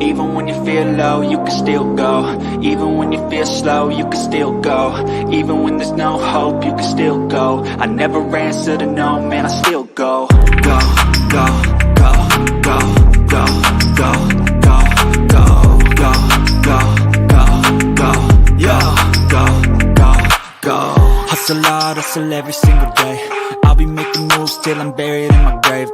Even when you feel low, you can still go. Even when you feel slow, you can still go. Even when there's no hope, you can still go. I never answer to no, man, I still go. Go, go, go, go, go, go, go, go, go, go, go, go, yo, go, go, go. Hustle hard, hustle every single day. I'll be making moves till I'm buried in my grave.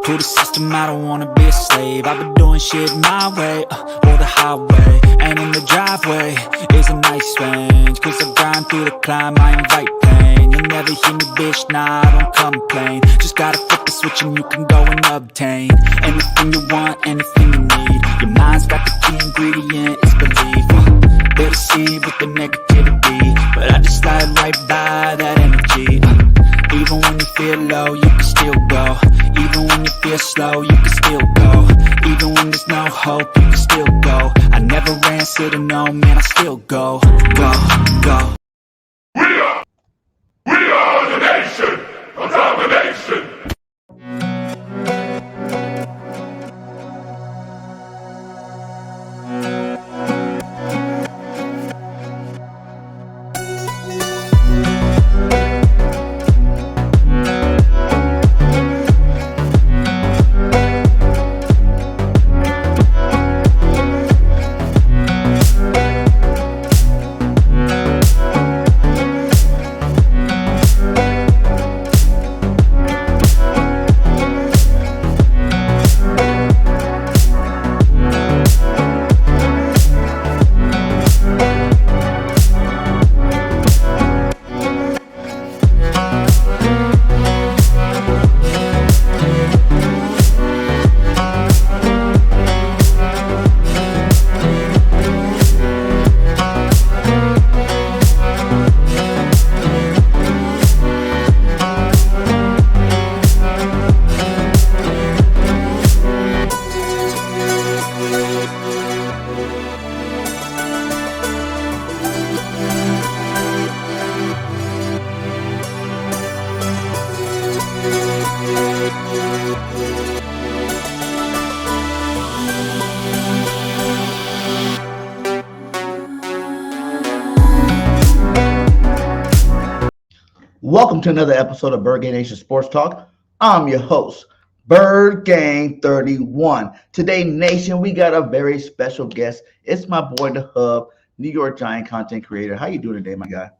To the system, I don't wanna be a slave. I've been doing shit my way, or the highway. And in the driveway is a nice range. Cause I grind through the climb, I invite pain. You'll never hear me, bitch, nah, I don't complain. Just gotta flip the switch and you can go and obtain anything you want, anything you need. Your mind's got the key ingredient, it's belief. They deceive with the negativity, but I just slide right by that energy. Even when you feel low, you can still go. Even when you feel slow, you can still go. Even when there's no hope, you can still go. I never answer to no, man, I still go. Go, go. We are the nation of domination. Welcome to another episode of BIRDGANG Nation Sports Talk. I'm your host, BIRDGANG 31. Today, Nation, we got a very special guest. It's my boy, The Hub, New York Giant content creator. How you doing today, my guy?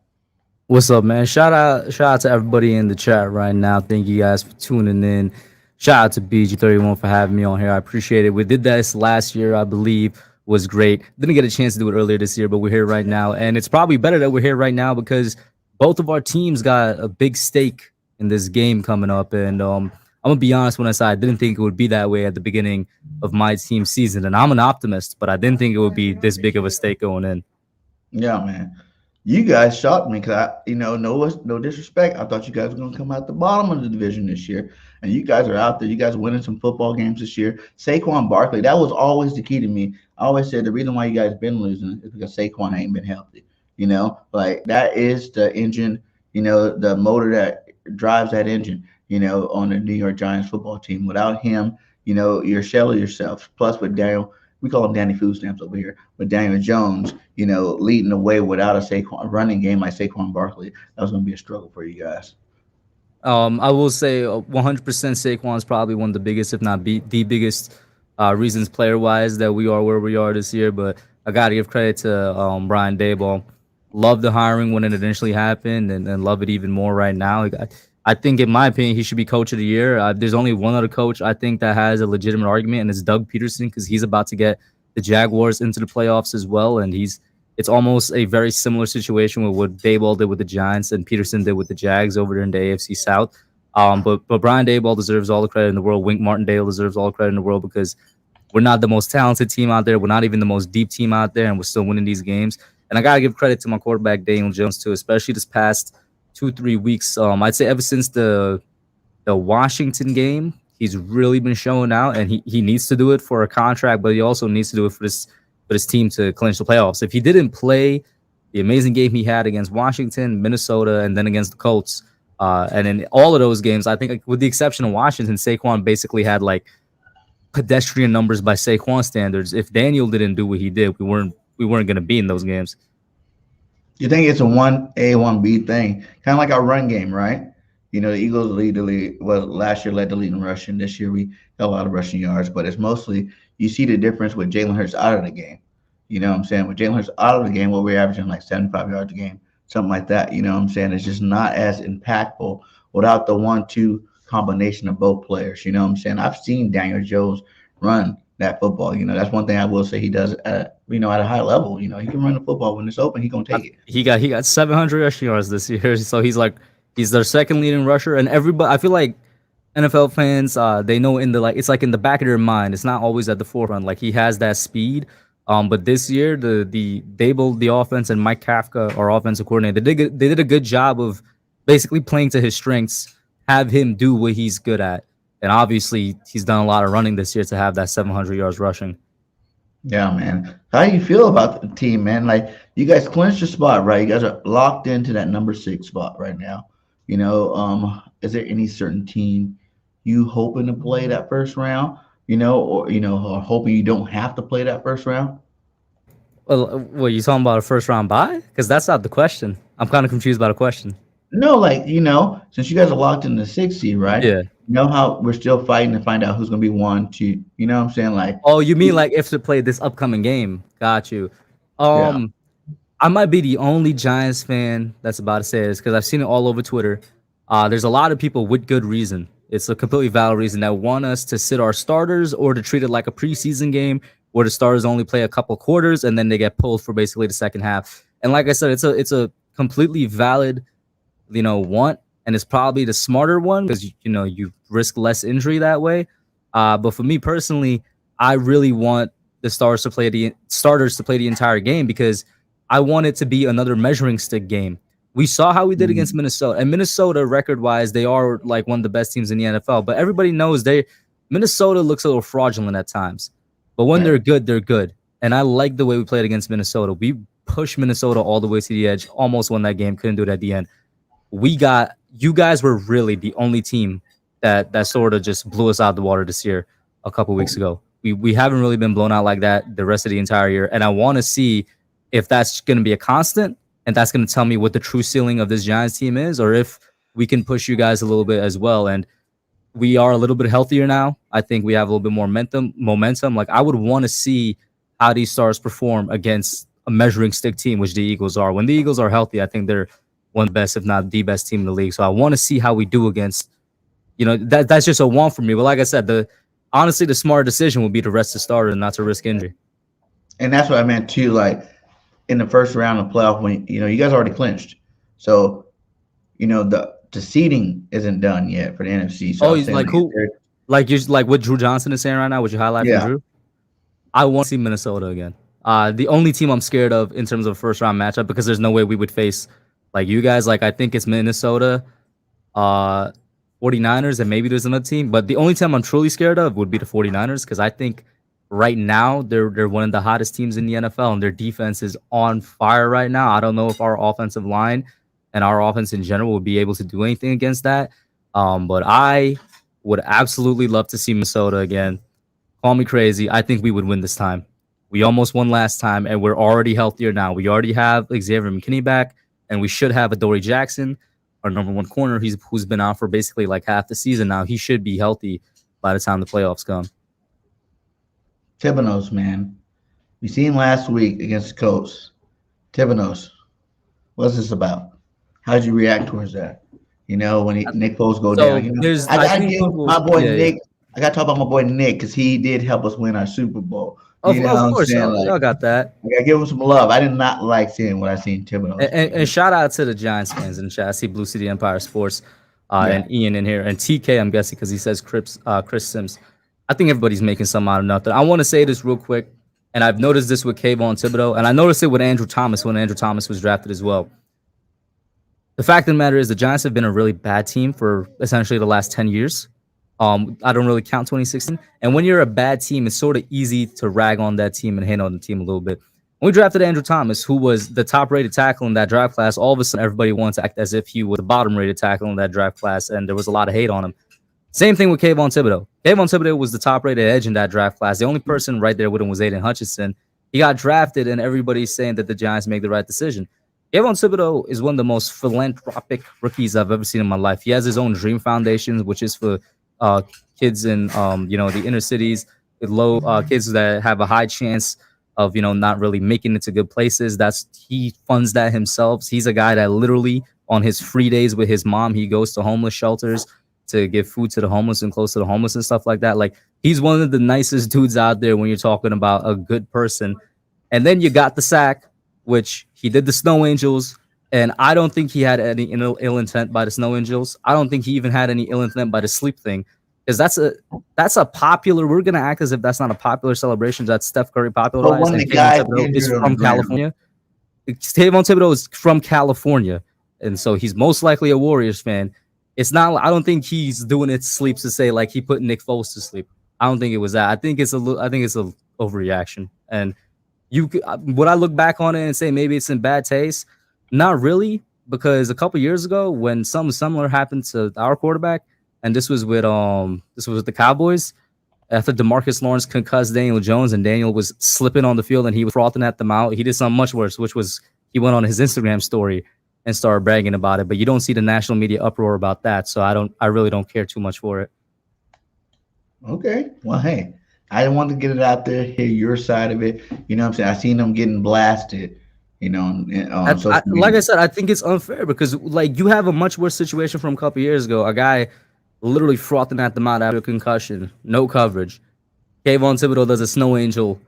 What's up, man? Shout out to everybody in the chat right now. Thank you guys for tuning in. Shout out to BG31 for having me on here. I appreciate it. We did this last year, I believe, was great. Didn't get a chance to do it earlier this year, but we're here right now. And it's probably better that we're here right now because both of our teams got a big stake in this game coming up. And I'm going to be honest when I say I didn't think it would be that way at the beginning of my team season. And I'm an optimist, but I didn't think it would be this big of a stake going in. Yeah, man. You guys shocked me because no disrespect. I thought you guys were going to come out the bottom of the division this year. And you guys are out there. You guys are winning some football games this year. Saquon Barkley, that was always the key to me. I always said the reason why you guys been losing is because Saquon ain't been healthy. Like that is the engine, the motor that drives that engine, on the New York Giants football team. Without him, you're a shell of yourself. Plus with Daniel, we call him Danny Food Stamps over here, but Daniel Jones, leading the way without a running game like Saquon Barkley, that was going to be a struggle for you guys. I will say 100% Saquon is probably one of the biggest, if not the biggest reasons player-wise that we are where we are this year. But I got to give credit to Brian Daboll. Love the hiring when it initially happened and love it even more right now. I think, in my opinion, he should be coach of the year. There's only one other coach I think that has a legitimate argument, and it's Doug Peterson, because he's about to get the Jaguars into the playoffs as well. And it's almost a very similar situation with what Daboll did with the Giants and Peterson did with the Jags over there in the AFC South. But Brian Daboll deserves all the credit in the world. Wink Martindale deserves all the credit in the world because we're not the most talented team out there. We're not even the most deep team out there, and we're still winning these games. And I got to give credit to my quarterback, Daniel Jones, too, especially this past 2-3 weeks. I'd say ever since the Washington game, he's really been showing out, and he needs to do it for a contract, but he also needs to do it for this team to clinch the playoffs. If he didn't play the amazing game he had against Washington, Minnesota, and then against the Colts, and in all of those games, I think with the exception of Washington, Saquon basically had like pedestrian numbers by Saquon standards. If Daniel didn't do what he did, we weren't going to be in those games. You think it's a 1A, 1B thing, kind of like our run game, right? The Eagles lead the league. Well, last year led the league in rushing. This year we got a lot of rushing yards, but it's mostly you see the difference with Jalen Hurts out of the game. You know what I'm saying? With Jalen Hurts out of the game, we're averaging like 75 yards a game, something like that. You know what I'm saying? It's just not as impactful without the 1-2 combination of both players. You know what I'm saying? I've seen Daniel Jones run that football. That's one thing I will say he does at a high level. He can run the football when it's open. He's gonna take it. He got 700 rushing yards this year, so he's their second leading rusher. And everybody, I feel like NFL fans, they know it's like in the back of their mind. It's not always at the forefront. Like he has that speed. But this year, the Dable, the offense, and Mike Kafka, our offensive coordinator, they did a good job of basically playing to his strengths, have him do what he's good at. And obviously, he's done a lot of running this year to have that 700 yards rushing. Yeah, man. How do you feel about the team, man? Like, you guys clinched your spot, right? You guys are locked into that number 6 spot right now. Is there any certain team you hoping to play that first round? Or hoping you don't have to play that first round? Well, what you talking about a first round bye? Because that's not the question. I'm kind of confused by the question. No, since you guys are locked in the 6th seed, right? Yeah. You know how we're still fighting to find out who's going to be 1, 2. You know what I'm saying? Like, oh, you mean like if to play this upcoming game? Got you. Yeah. I might be the only Giants fan that's about to say this because I've seen it all over Twitter. There's a lot of people with good reason. It's a completely valid reason that want us to sit our starters or to treat it like a preseason game where the starters only play a couple quarters and then they get pulled for basically the second half. And like I said, it's a completely valid, want, and it's probably the smarter one because you risk less injury that way. But for me personally, I really want the starters to play the entire game because I want it to be another measuring stick game. We saw how we did against Minnesota, and Minnesota record-wise, they are like one of the best teams in the NFL. But everybody knows Minnesota looks a little fraudulent at times. But when they're good, they're good. And I like the way we played against Minnesota. We pushed Minnesota all the way to the edge, almost won that game, couldn't do it at the end. You guys were really the only team that sort of just blew us out of the water this year a couple weeks ago. We haven't really been blown out like that the rest of the entire year. And I want to see if that's going to be a constant and that's going to tell me what the true ceiling of this Giants team is, or if we can push you guys a little bit as well. And we are a little bit healthier now. I think we have a little bit more momentum. Like, I would want to see how these stars perform against a measuring stick team, which the Eagles are. When the Eagles are healthy, I think they're one of the best, if not the best team in the league. So I want to see how we do against, that's just a want for me. But like I said, honestly, the smart decision would be to rest the starter and not to risk injury. And that's what I meant too. Like, in the first round of playoff, when you guys already clinched, so the seeding isn't done yet for the NFC. So like who? Like what Drew Johnson is saying right now. Would you highlight for Drew? I want to see Minnesota again. The only team I'm scared of in terms of a first round matchup, because there's no way we would face like you guys. Like, I think it's Minnesota, 49ers, and maybe there's another team. But the only team I'm truly scared of would be the 49ers, because I think right now they're one of the hottest teams in the NFL, and their defense is on fire right now. I don't know if our offensive line and our offense in general will be able to do anything against that. But I would absolutely love to see Minnesota again. Call me crazy. I think we would win this time. We almost won last time, and we're already healthier now. We already have Xavier McKinney back, and we should have Adoree Jackson, our number one corner, who's been out for basically like half the season now. He should be healthy by the time the playoffs come. Thibodeau's, man. We seen last week against the Colts. Thibodeau's. What's this about? How did you react towards that? When Nick Foles go down. I give my boy Nick. I got to talk about my boy Nick because he did help us win our Super Bowl. Of course, y'all got that. I got to give him some love. I did not like seeing what I seen Thibodeau. And shout out to the Giants fans in the chat. I see Blue City Empire Sports and Ian in here. And TK, I'm guessing, because he says Chris Sims. I think everybody's making something out of nothing. I want to say this real quick, and I've noticed this with Kavon Tibido, and I noticed it with Andrew Thomas when Andrew Thomas was drafted as well. The fact of the matter is the Giants have been a really bad team for essentially the last 10 years. I don't really count 2016. And when you're a bad team, it's sort of easy to rag on that team and hate on the team a little bit. When we drafted Andrew Thomas, who was the top-rated tackle in that draft class, all of a sudden everybody wanted to act as if he was the bottom-rated tackle in that draft class, and there was a lot of hate on him. Same thing with Kavon Tibido. Kavon Tibido was the top rated edge in that draft class. The only person right there with him was Aiden Hutchinson. He got drafted, and everybody's saying that the Giants make the right decision. Kavon Tibido is one of the most philanthropic rookies I've ever seen in my life. He has his own Dream Foundation, which is for uh, kids in the inner cities, with low kids that have a high chance of not really making it to good places. He funds that himself. He's a guy that literally on his free days with his mom, he goes to homeless shelters to give food to the homeless and close to the homeless and stuff like that. Like, he's one of the nicest dudes out there when you're talking about a good person. And then you got the sack, which he did the Snow Angels, and I don't think he had any ill intent by the Snow Angels. I don't think he even had any ill intent by the sleep thing, because that's a popular. We're gonna act as if that's not a popular celebration that Steph Curry popularized. when And the guy Kavon Thibodeau is injured on from the ground. California. Kavon Thibodeau is from California, and so he's most likely a Warriors fan. It's not. I don't think he's doing it sleep to say like he put Nick Foles to sleep. I don't think it was that. I think it's a overreaction. And would I look back on it and say maybe it's in bad taste? Not really, because a couple years ago when something similar happened to our quarterback, and this was with the Cowboys. After DeMarcus Lawrence concussed Daniel Jones and Daniel was slipping on the field and he was frothing at the mouth, he did something much worse, which was he went on his Instagram story and started bragging about it. But you don't see the national media uproar about that, so I really don't care too much for it. Okay. Well, hey, I want to get it out there, hear your side of it. You know what I'm saying? I seen them getting blasted, on social media. Like I said, I think it's unfair because like you have a much worse situation from a couple years ago. A guy literally frothing at the mouth after a concussion, no coverage. Kavon Thibodeau does a Snow Angel,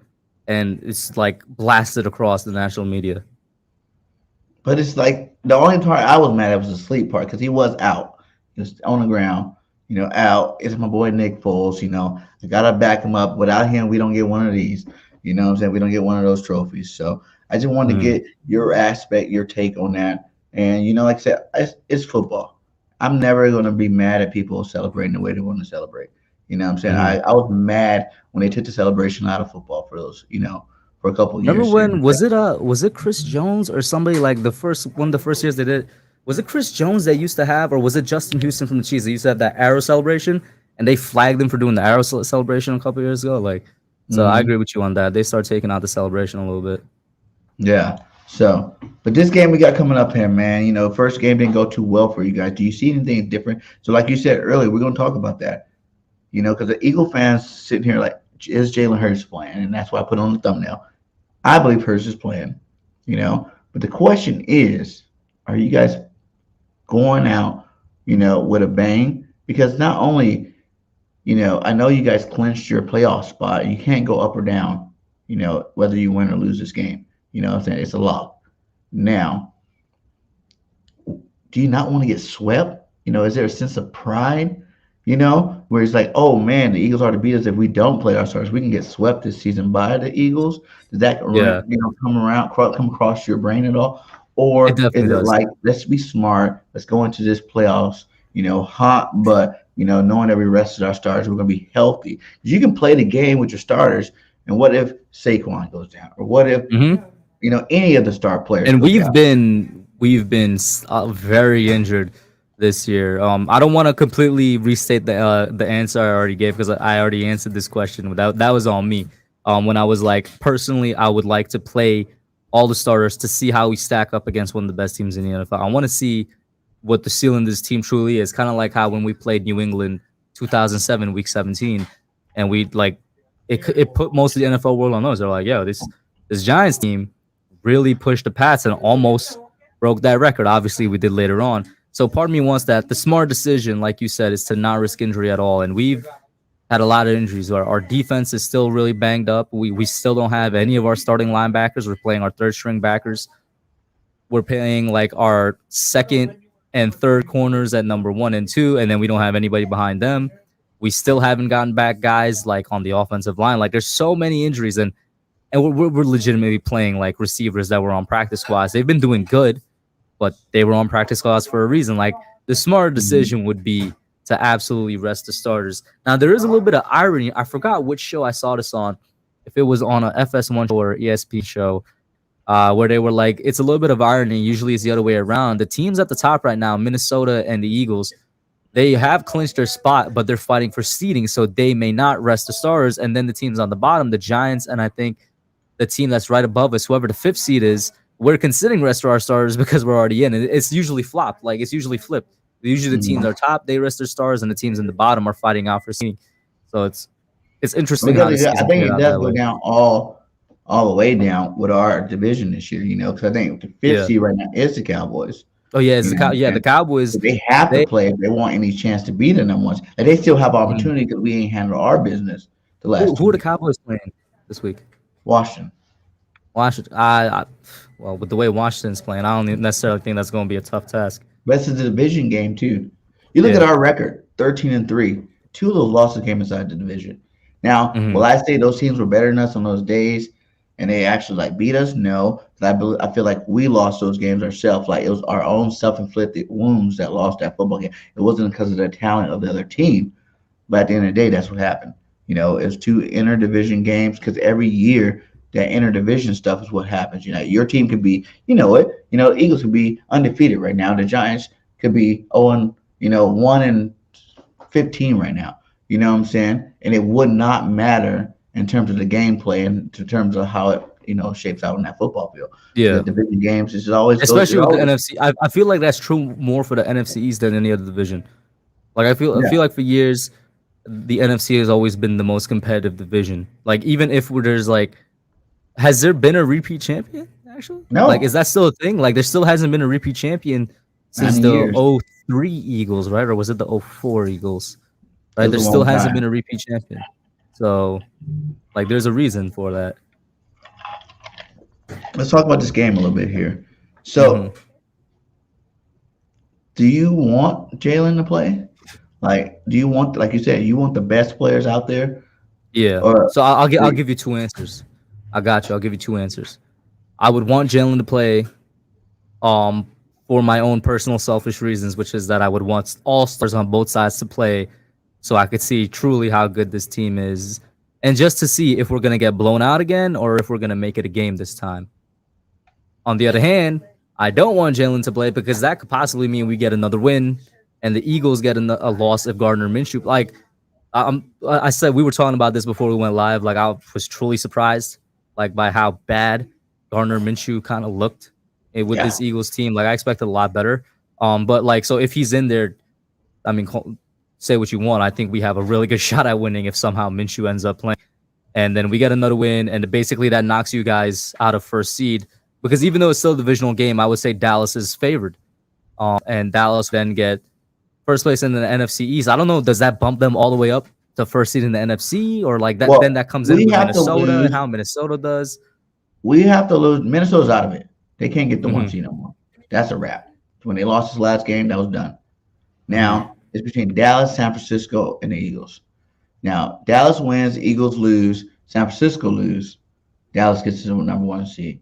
and it's like blasted across the national media. But it's like the only part I was mad at was the sleep part because he was out. He was on the ground, out. It's my boy Nick Foles, I gotta back him up. Without him, we don't get one of these. You know what I'm saying? We don't get one of those trophies. So I just wanted to get your aspect, your take on that. And like I said, it's football. I'm never gonna be mad at people celebrating the way they want to celebrate. You know what I'm saying? I was mad when they took the celebration out of football for those, for a couple of years. Remember when was it Chris Jones or somebody like one of the first years they did? Was it Chris Jones that used to have, or was it Justin Houston from the Chiefs? They used to have that arrow celebration, and they flagged him for doing the arrow celebration a couple years ago. Like, so I agree with you on that. They start taking out the celebration a little bit. Yeah. So, but this game we got coming up here, man. First game didn't go too well for you guys. Do you see anything different? So, like you said earlier, we're gonna talk about that. Because the Eagle fans sitting here like, is Jalen Hurts playing? And that's why I put on the thumbnail. I believe Hurts is playing. But the question is, are you guys going out, with a bang? Because not only, I know you guys clinched your playoff spot. You can't go up or down, whether you win or lose this game. What I'm saying? It's a lock. Now, do you not want to get swept? Is there a sense of pride, where it's like, oh man, the Eagles are to beat us if we don't play our starters. We can get swept this season by the Eagles. Does that come across your brain at all? Or is it like, let's be smart, let's go into this playoffs, hot, but knowing that we rested our starters, we're gonna be healthy. You can play the game with your starters, and what if Saquon goes down? Or what if any of the star players? And we've been very injured this year. I don't want to completely restate the answer I already gave because I already answered this question. That was on me. When I was like, personally, I would like to play all the starters to see how we stack up against one of the best teams in the NFL. I want to see what the ceiling of this team truly is. Kind of like how when we played New England 2007, Week 17, and we like it put most of the NFL world on us. They're like, yo, this Giants team really pushed the Pats and almost broke that record. Obviously, we did later on. So part of me wants that. The smart decision, like you said, is to not risk injury at all. And we've had a lot of injuries. Our defense is still really banged up. We still don't have any of our starting linebackers. We're playing our third string backers. We're playing like our second and third corners at number 1 and 2, and then we don't have anybody behind them. We still haven't gotten back guys like on the offensive line. Like there's so many injuries, and we're legitimately playing like receivers that were on practice squads. They've been doing good, but they were on practice squads for a reason. Like the smarter decision would be to absolutely rest the starters. Now there is a little bit of irony. I forgot which show I saw this on. If it was on a FS1 show or ESPN show, where they were like, it's a little bit of irony. Usually it's the other way around. The teams at the top right now, Minnesota and the Eagles, they have clinched their spot, but they're fighting for seeding, so they may not rest the starters. And then the teams on the bottom, the Giants, and I think the team that's right above us, whoever the fifth seed is, we're considering rest of our starters because we're already in. And it's usually flopped, like it's usually flipped. Usually the teams are top, they rest their stars, and the teams in the bottom are fighting out for seeding. So it's interesting how the Because I season think played it out does that go way. down all the way down with our division this year, because I think the fifth Yeah. seed right now is the Cowboys. Oh yeah, it's You the know what I'm the saying? Cowboys. So they have to They play if they want any chance to be the number ones. And they still have mhm. opportunity because we ain't handled our business the last Who 2 are the weeks. Cowboys playing this week? Washington. Washington. Well, with the way Washington's playing, I don't necessarily think that's going to be a tough task. But it's a division game too. You look at Yeah. our record, 13-3. Two of those losses came inside the division. Now, will Hmm. I say those teams were better than us on those days and they actually like beat us? No. I feel like we lost those games ourselves. Like it was our own self-inflicted wounds that lost that football game. It wasn't because of the talent of the other team. But at the end of the day, that's what happened. It's two interdivision games because every year that interdivision stuff is what happens. Your team could be, the Eagles could be undefeated right now. The Giants could be 1-15 right now. You know what I'm saying? And it would not matter in terms of the gameplay and in terms of how it, shapes out on that football field. The Yeah. division games is always goes. Especially with the NFC. I feel like that's true more for the NFC East than any other division. Like I Yeah. feel like for years the NFC has always been the most competitive division. Like even if there's like, has there been a repeat champion actually? Like is No, that still a thing? Like there still hasn't been a repeat champion not since in the years. '03 Eagles, right? Or was it the '04 Eagles? It Right? was There a still long hasn't been time. a repeat champion. So like there's a reason for that. Let's talk about this game a little bit here. Hmm. So, do you want Jalen to play? Like, do you want, like you said, you want the best players out there, Yeah. or So I'll give you two answers. I got you. I'll give you two answers. I would want Jalen to play um for my own personal selfish reasons, which is that I would want all stars on both sides to play so I could see truly how good this team is and just to see if we're going to get blown out again or if we're going to make it a game this time. On the other hand, I don't want Jalen to play because that could possibly mean we get another win and the Eagles get a loss if Gardner Minshew. Like, I said, we were talking about this before we went live. Like, I was truly surprised, like, by how bad Gardner Minshew kind of looked with yeah, this Eagles team. Like, I expected a lot better. But like, so if he's in there, I mean, say what you want. I think we have a really good shot at winning if somehow Minshew ends up playing and then we get another win, and basically that knocks you guys out of first seed. Because even though it's still a divisional game, I would say Dallas is favored, and Dallas then get first place in the NFC East. I don't know, does that bump them all the way up to first seed in the NFC, or like that? Then well, that comes in we with have to Minnesota and lose. how Minnesota does. We have to lose. Minnesota's out of it. They can't get the one Hmm. seed no more. That's a wrap. When they lost this last game, that was done. Hmm. Now it's between Dallas, San Francisco, and the Eagles. Now Dallas wins, Eagles lose, San Francisco lose. Dallas gets to the number one seed.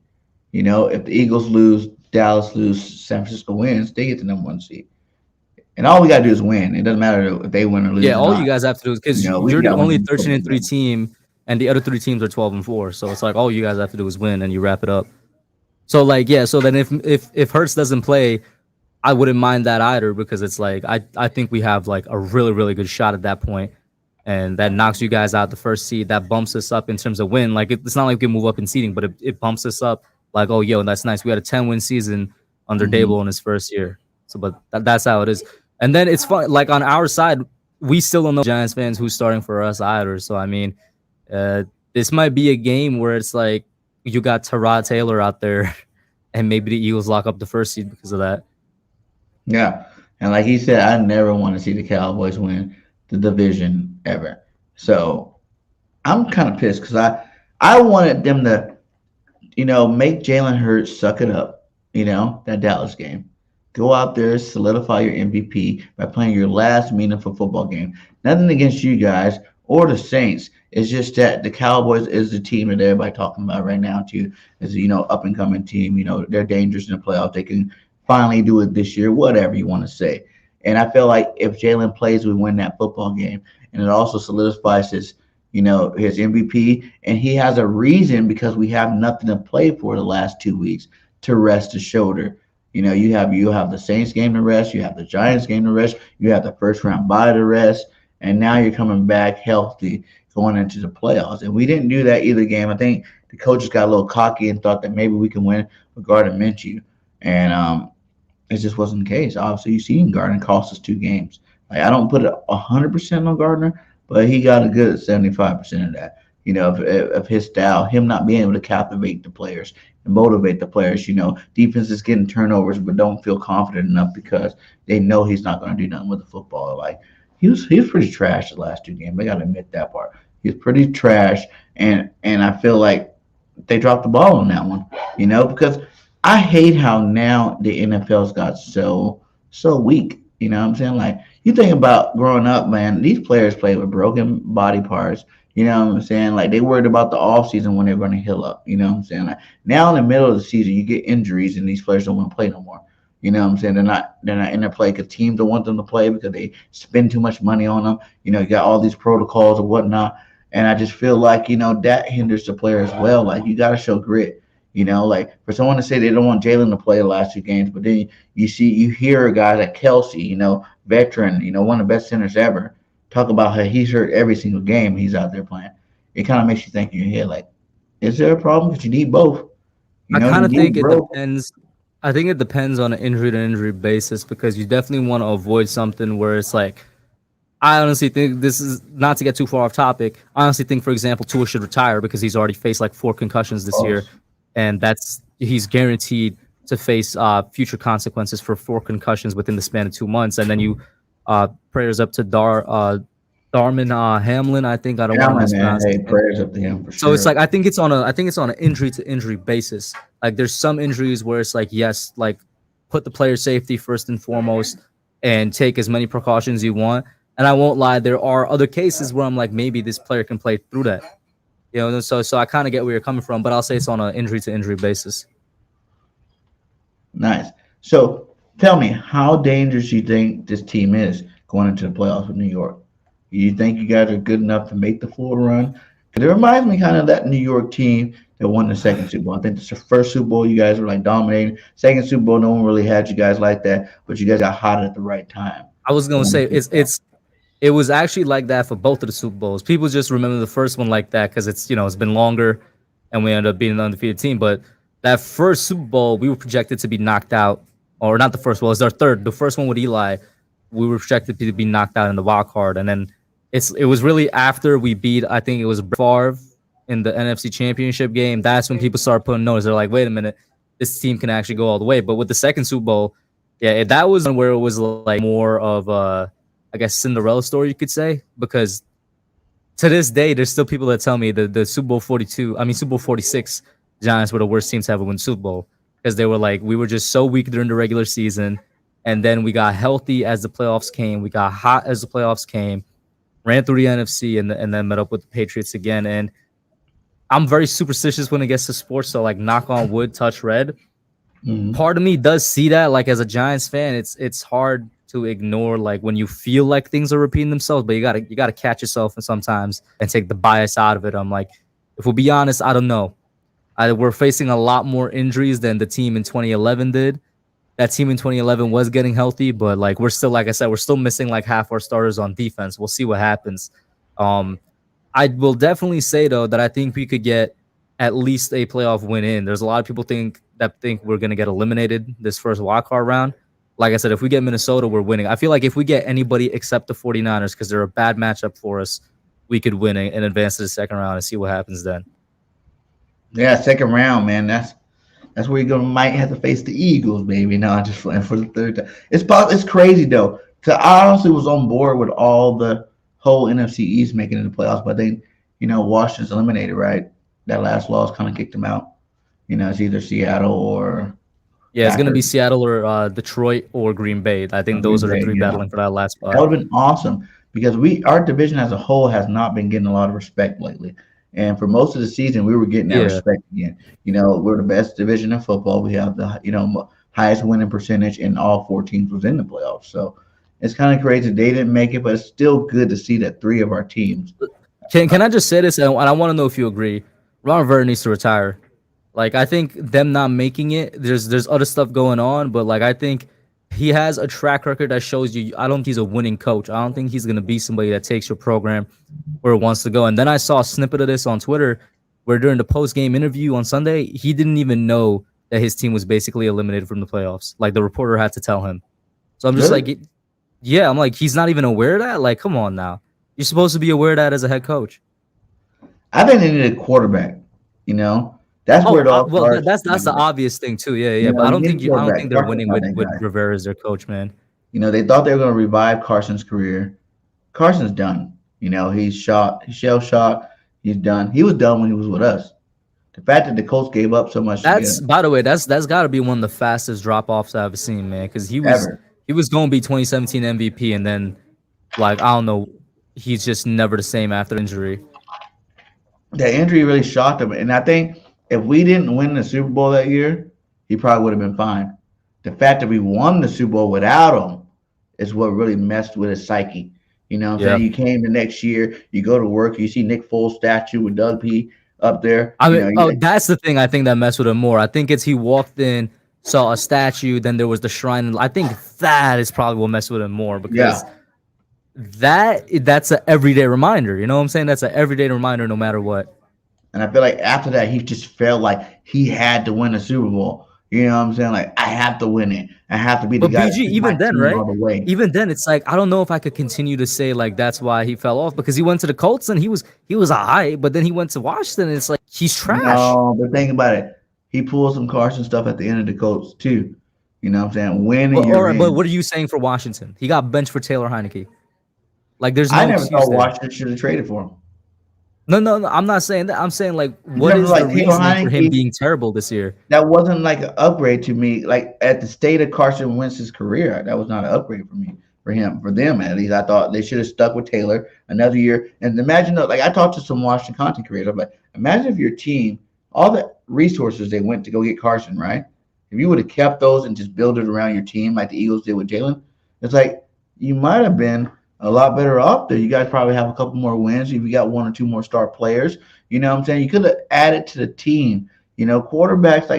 If the Eagles lose, Dallas lose, San Francisco wins, they get the number one seed. And all we gotta do is win. It doesn't matter if they win or lose Yeah, or all you not. guys have to do is because We you're just the gotta win only the 13 football and 3 game. team, and the other three teams are 12-4. So it's like all you guys have to do is win, and you wrap it up. So like yeah, so then if Hurts doesn't play, I wouldn't mind that either because it's like I think we have like a really really good shot at that point, and that knocks you guys out the first seed. That bumps us up in terms of win. Like it's not like we can move up in seeding, but it bumps us up. Like oh yo, that's nice. We had a 10-win season under Mhm. Dable in his first year. So but that's how it is. And then it's fun. Like on our side, we still don't know Giants fans who's starting for us either. So I mean, uh, this might be a game where it's like you got Tyrod Taylor out there, and maybe the Eagles lock up the first seed because of that. Yeah. And like he said, I never want to see the Cowboys win the division ever. So I'm kind of pissed because I wanted them to, make Jalen Hurts suck it up, that Dallas game. Go out there, solidify your MVP by playing your last meaningful football game. Nothing against you guys or the Saints. It's just that the Cowboys is the team that everybody talking about right now too. Is up and coming team. They're dangerous in the playoffs. They can finally do it this year, whatever you want to say. And I feel like if Jalen plays, we win that football game, and it also solidifies his MVP, and he has a reason because we have nothing to play for the last 2 weeks to rest his shoulder You have the Saints game to rest, you have the Giants game to rest, you have the first round bye to rest, and now you're coming back healthy going into the playoffs. And we didn't do that either game. I think the coaches got a little cocky and thought that maybe we can win regarding Minshew, and it just wasn't the case. Obviously, you seen Gardner cost us 2 games. Like, I don't put it 100% on Gardner, but he got a good 75% of that. Of his style, him not being able to captivate the players and motivate the players. Defense is getting turnovers, but don't feel confident enough because they know he's not going to do nothing with the football. Like, he was pretty trash the last 2 games. I got to admit that part. He was pretty trash, and I feel like they dropped the ball on that one. Because I hate how now the NFL's got so weak. You know what I'm saying? Like, you think about growing up, man, these players play with broken body parts. You know what I'm saying? Like, they worried about the off season when they're going to heal up. You know what I'm saying? Like, now in the middle of the season, you get injuries and these players don't want to play no more. You know what I'm saying? They're not in their play because teams don't want them to play because they spend too much money on them. You got all these protocols and whatnot. And I just feel like, that hinders the player as well. Like, you got to show grit. Like, for someone to say they don't want Jalen to play the last 2 games, but then you hear a guy like Kelsey, veteran, one of the best centers ever, talk about how he's hurt every single game he's out there playing. It kind of makes you think in your head, like, is there a problem? Because you need both. I kind of think it depends. I think it depends on an injury to injury basis because you definitely want to avoid something where it's like, I honestly think this is not to get too far off topic. I honestly think, for example, Tua should retire because he's already faced like 4 concussions this year, and he's guaranteed to face future consequences for 4 concussions within the span of 2 months. And then you prayers up to Darman Hamlin. I think I don't want to mispronounce. Hey, prayers up to him for sure. So it's like I think it's on an injury to injury basis. Like, there's some injuries where it's like, yes, like, put the player safety first and foremost and take as many precautions you want. And I won't lie, there are other cases where I'm like, maybe this player can play through that. So I kind of get where you're coming from, but I'll say it's on an injury to injury basis. Nice. So tell me, how dangerous do you think this team is going into the playoffs with New York? Do you think you guys are good enough to make the full run? Because it reminds me kind of that New York team that won the second Super Bowl. I think it's the first Super Bowl you guys were like dominating. Second Super Bowl, no one really had you guys like that, but you guys got hot at the right time. I was gonna say it was actually like that for both of the Super Bowls. People just remember the first one like that because it's been longer, and we ended up being an undefeated team. But that first Super Bowl, we were projected to be knocked out, or not the first one. It was our third. The first one with Eli, we were projected to be knocked out in the wild card, and then it was really after we beat, I think it was Favre in the NFC Championship game. That's when people started putting notice. They're like, wait a minute, this team can actually go all the way. But with the second Super Bowl, yeah, that was where it was like more of a, I guess, Cinderella story, you could say, because to this day, there's still people that tell me the Super Bowl 46 Giants were the worst teams to ever win Super Bowl because they were like, we were just so weak during the regular season, and then we got healthy as the playoffs came, we got hot as the playoffs came, ran through the NFC, and then met up with the Patriots again. And I'm very superstitious when it gets to sports, so like, knock on wood, touch red. Mm-hmm. Part of me does see that, like, as a Giants fan, it's hard to ignore, like, when you feel like things are repeating themselves, but you gotta catch yourself and sometimes and take the bias out of it. I'm like, if we'll be honest, I don't know. We're facing a lot more injuries than the team in 2011 did. That team in 2011 was getting healthy, but like, we're still, like I said, we're still missing like half our starters on defense. We'll see what happens. I will definitely say though that I think we could get at least a playoff win in. There's a lot of people think we're gonna get eliminated this first wildcard round. Like I said, if we get Minnesota, we're winning. I feel like if we get anybody except the 49ers, because they're a bad matchup for us, we could win and advance to the second round and see what happens then. Yeah, second round, man. That's where you're might have to face the Eagles, baby. No, just for the third time. It's crazy though. Cause I honestly was on board with all the whole NFC East making it in the playoffs, but then Washington's eliminated, right? That last loss kind of kicked them out. It's either Seattle or it's going to be Seattle or Detroit or Green Bay. I think those are the three battling for that last spot. That would have been awesome because our division as a whole has not been getting a lot of respect lately. And for most of the season, we were getting that respect again. We're the best division in football. We have the highest winning percentage, and all 4 teams was in the playoffs. So it's kind of crazy they didn't make it, but it's still good to see that 3 of our teams. Can I just say this? And I want to know if you agree. Ron Rivera needs to retire. Like I think them not making it, there's other stuff going on, but like I think he has a track record that shows you. I don't think he's a winning coach. I don't think he's gonna be somebody that takes your program where it wants to go. And then I saw a snippet of this on Twitter where during the post game interview on Sunday, he didn't even know that his team was basically eliminated from the playoffs. Like the reporter had to tell him. So I'm just Really? like, yeah, I'm like, he's not even aware of that. Like, come on now, you're supposed to be aware of that as a head coach. I think they need a quarterback. You know, that's where Oh, it all well, starts. that's the obvious thing too. Yeah, yeah. You But know, I you don't need think a I don't quarterback. think they're Carson's winning not that with guy. Rivera as their coach, man. You know, they thought they were going to revive Carson's career. Carson's done. You know, he's shot. He's shell shocked. He's done. He was done when he was with us. The fact that the Colts gave up so much to get That's him by the way, that's got to be one of the fastest drop offs I've seen, man. Because ever. he was going to be 2017 MVP, and then like I don't know, he's just never the same after injury. That injury really shocked him. And I think if we didn't win the Super Bowl that year, he probably would have been fine. The fact that we won the Super Bowl without him is what really messed with his psyche. You know what I'm Yeah, saying? You came the next year, you go to work, you see Nick Foles' statue with Doug P up there. I You mean, know, oh, you, that's the thing I think that messed with him more. I think it's he walked in, saw a statue, then there was the shrine. And I think that is probably what messed with him more yeah. because that's an everyday reminder. You know what I'm saying? That's an everyday reminder, no matter what. And I feel like after that, he just felt like he had to win the Super Bowl. You know what I'm saying? Like, I have to win it. I have to be the But guy that BG, took my even then, team right? all the way. Even then, it's like I don't know if I could continue to say like that's why he fell off because he went to the Colts and he was alright, but then he went to Washington and it's like he's trash. No, but think about it. He pulled some Carson stuff at the end of the Colts, too. You know what I'm saying? Win and But all you're right, but in. what are you saying for Washington? He got benched for Taylor Heineke. Like there's I no never excuse thought there. Washington should have traded for him. No. I'm not saying that. I'm saying like, In what terms of is the like Taylor reasoning for him Heineke, being terrible this year? that wasn't like an upgrade to me. Like at the state of Carson Wentz's career, that was not an upgrade for me, for him, for them at least. I thought they should have stuck with Taylor another year. And imagine, like I talked to some Washington content creators. I'm like, imagine if your team, all the resources they went to go get Carson, right? If you would have kept those and just built it around your team like the Eagles did with Jalen, it's like you might have been a lot better off there. You guys probably have a couple more wins if you got one or two more star players. You know what I'm saying? You could have added to the team. You know, quarterbacks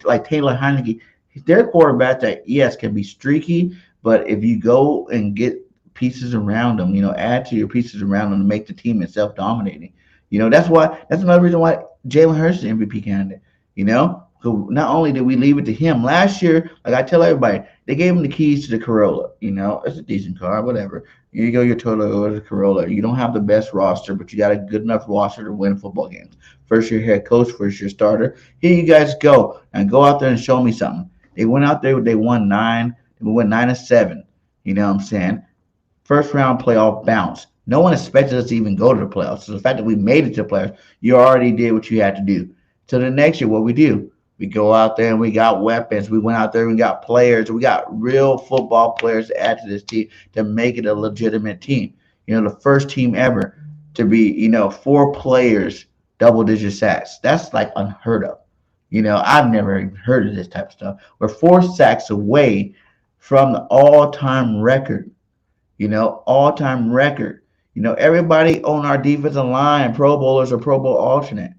like Taylor Heineke, they're quarterbacks that yes can be streaky, but if you go and get pieces around them, you know, add to your pieces around them to make the team itself dominating. You know, that's another reason why Jalen Hurts is the MVP candidate. You know, so not only did we leave it to him last year, like I tell everybody, they gave him the keys to the Corolla. You know, it's a decent car, whatever. You go your Toyota or the Corolla. You don't have the best roster, but you got a good enough roster to win football games. First year head coach, first year starter. Here you guys go and go out there and show me something. They went out there, they won 9. They went 9-7. You know what I'm saying? First round playoff bounce. No one expected us to even go to the playoffs. So the fact that we made it to the playoffs, you already did what you had to do. So the next year, what we do? We go out there and we got weapons. We went out there and we got players. We got real football players to add to this team to make it a legitimate team. You know, the first team ever to be, you know, 4 players, double-digit sacks. That's like unheard of. You know, I've never even heard of this type of stuff. We're 4 sacks away from the all-time record. You know, all-time record. You know, everybody on our defensive line, Pro Bowlers or Pro Bowl alternate.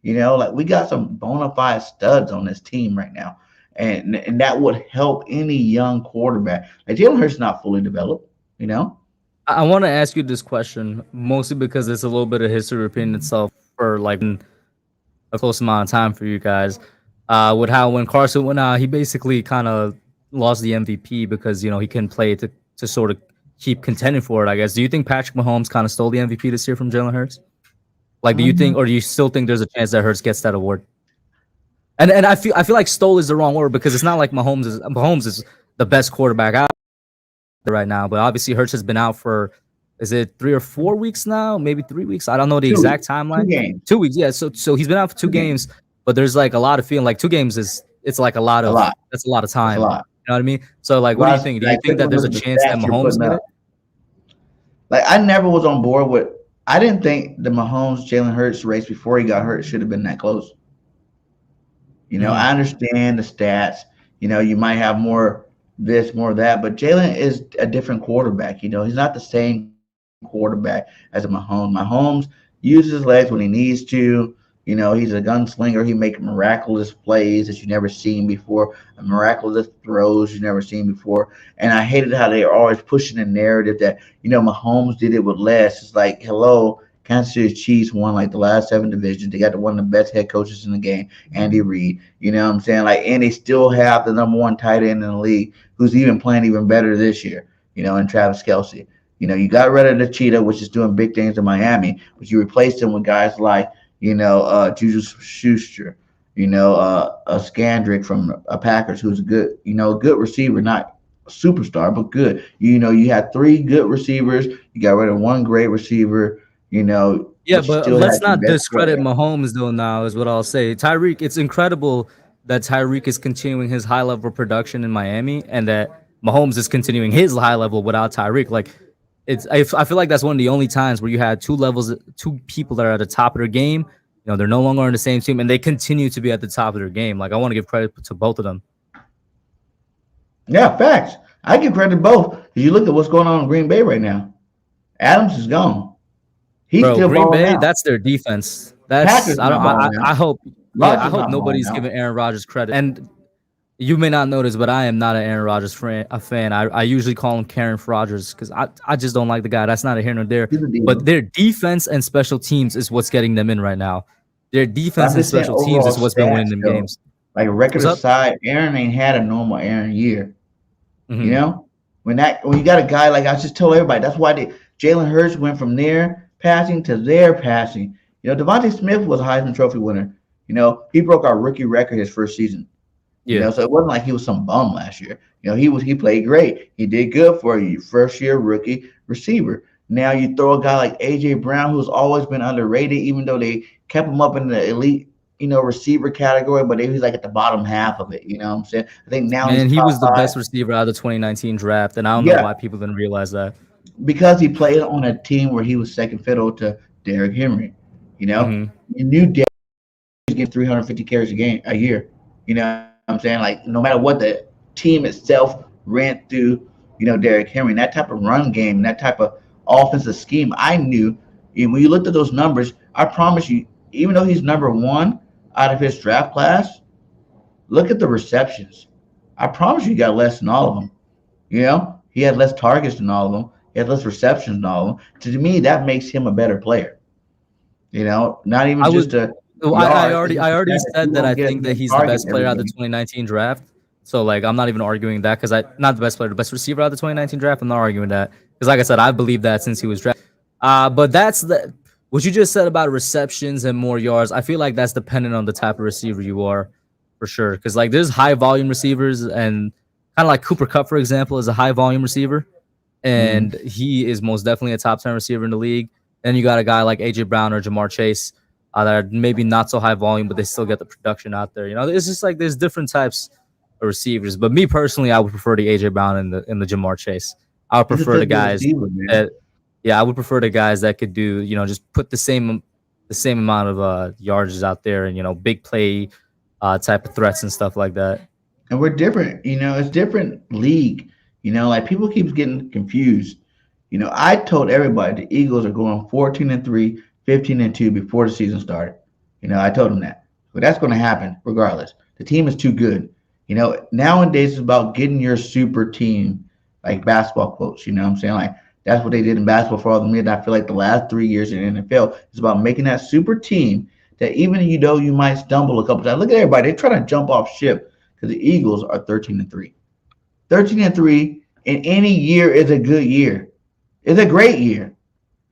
You know, like we got some bona fide studs on this team right now. And that would help any young quarterback. Like Jalen Hurts not fully developed, you know? I want to ask you this question mostly because it's a little bit of history repeating itself for like a close amount of time for you guys. With how when Carson went out, he basically kind of lost the MVP because he couldn't play to sort of keep contending for it. I guess. Do you think Patrick Mahomes kind of stole the MVP this year from Jalen Hurts? Like, do you think, or do you still think there's a chance that Hurts gets that award? And I feel like stole is the wrong word because it's not like Mahomes is the best quarterback out there right now, but obviously Hurts has been out for is it 3 or 4 weeks now? Maybe 3 weeks. I don't know the 2 exact weeks. timeline. 2 games. 2 weeks, yeah. So he's been out for 2 games, but there's like a lot of feeling like 2 games it's like a lot A of lot. that's a lot of That's time. a lot. You know what I mean? So like, what do you think? Do you Like, think that there's a look at the chance that stats you're Mahomes putting get up. it? Like I never was on board with. I didn't think the Mahomes Jalen Hurts race before he got hurt should have been that close. You know, I understand the stats. You know, you might have more this, more that, but Jalen is a different quarterback. You know, he's not the same quarterback as a Mahomes. Mahomes uses his legs when he needs to. You know, he's a gunslinger. He makes miraculous plays that you never seen before, miraculous throws you never seen before. And I hated how they are always pushing the narrative that, Mahomes did it with less. It's like, hello, Kansas City Chiefs won like the last 7 divisions. They got one of the best head coaches in the game, Andy Reid. You know what I'm saying? Like, and they still have the number one tight end in the league who's even playing even better this year, and Travis Kelce. You got rid of the cheetah, which is doing big things in Miami, but you replaced him with guys like Juju Schuster, a Scandrick from Packers, who's a good receiver, not a superstar, but good. You had 3 good receivers. You got rid of 1 great receiver. Yeah, But you but still let's had your not best discredit player. Mahomes though. Now is what I'll say. Tyreek, it's incredible that Tyreek is continuing his high level production in Miami, and that Mahomes is continuing his high level without Tyreek. Like, I feel like that's one of the only times where you had 2 people that are at the top of their game. They're no longer on the same team, and they continue to be at the top of their game. Like, I want to give credit to both of them. Yeah, facts. I give credit to both. Because you look at what's going on in Green Bay right now. Adams is gone. He's Bro, still Green balling Bay, out. that's their defense. Packers That's I don't not balling I out. hope I Rodgers hope not balling nobody's out. giving Aaron Rodgers credit. And you may not notice, but I am not an Aaron Rodgers fan. I usually call him Karen for Rodgers because I just don't like the guy. That's not a here nor there. He's a But diva. their defense and special teams is what's getting them in right now. Their But defense I'm and just saying special teams overall is what's been winning stats, them though. games. Like a record What's up? aside, Aaron ain't had a normal Aaron year. You Hmm. know, when you got a guy like I just told everybody, that's why Jalen Hurts went from their passing to their passing. Devontae Smith was a Heisman Trophy winner. He broke our rookie record his first season. Yeah. So it wasn't like he was some bum last year. He played great. He did good for you, first year rookie receiver. Now you throw a guy like AJ Brown, who's always been underrated, even though they kept him up in the elite, receiver category, but he's like at the bottom half of it. You know what I'm saying? I think now he's Man, he top was the 5. best receiver out of the 2019 draft, and I don't know Yeah, why people didn't realize that. because he played on a team where he was second fiddle to Derrick Henry. Hmm. You knew Derrick was getting 350 carries a year. You know what I'm saying? Like no matter what the team itself ran through, Derrick Henry, and that type of run game, that type of offensive scheme, I knew. And when you looked at those numbers, I promise you, even though he's number 1 out of his draft class, look at the receptions. I promise you, he got less than all of them. He had less targets than all of them. He had less receptions than all of them. To me, that makes him a better player. Not even I just would. a So I yard. already It's just I the already fact that said you that I won't get as think that many he's the targets best every player out of the game. 2019 draft. So like I'm not even arguing that because I not the best player, the best receiver out of the 2019 draft. I'm not arguing that because like I said, I believe that since he was drafted. But that's what you just said about receptions and more yards. I feel like that's dependent on the type of receiver you are, for sure. Because like there's high volume receivers and kind of like Cooper Cup, for example, is a high volume receiver, and Mhm. he is most definitely a top 10 receiver in the league. Then you got a guy like AJ Brown or Jamar Chase that are maybe not so high volume, but they still get the production out there. It's just like there's different types of receivers. But me personally, I would prefer the AJ Brown and the Jamar Chase. I would He's a prefer the physical guys receiver, man. that, yeah, I would prefer the guys that could do, just put the same amount of yardages out there and big play type of threats and stuff like that. And we're different. It's different league. Like people keeps getting confused. I told everybody the Eagles are going 14-3, 15-2 before the season started. I told them that. But that's going to happen regardless. The team is too good. Nowadays it's about getting your super team, like basketball quotes. You know what I'm saying? Like that's what they did in basketball for all the minutes. I feel like the last 3 years in the NFL is about making that super team that even you might stumble a couple times. Look at everybody. They're trying to jump off ship because the Eagles are 13-3. 13-3 in any year is a good year. It's a great year.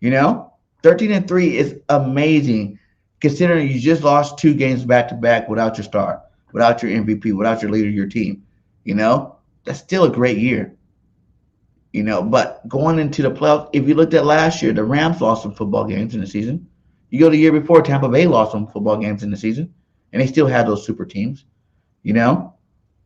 13-3 is amazing considering you just lost 2 games back to back without your star, without your MVP, without your leader of your team. That's still a great year. But going into the playoffs, if you looked at last year, the Rams lost some football games in the season. You go the year before, Tampa Bay lost some football games in the season, and they still had those super teams.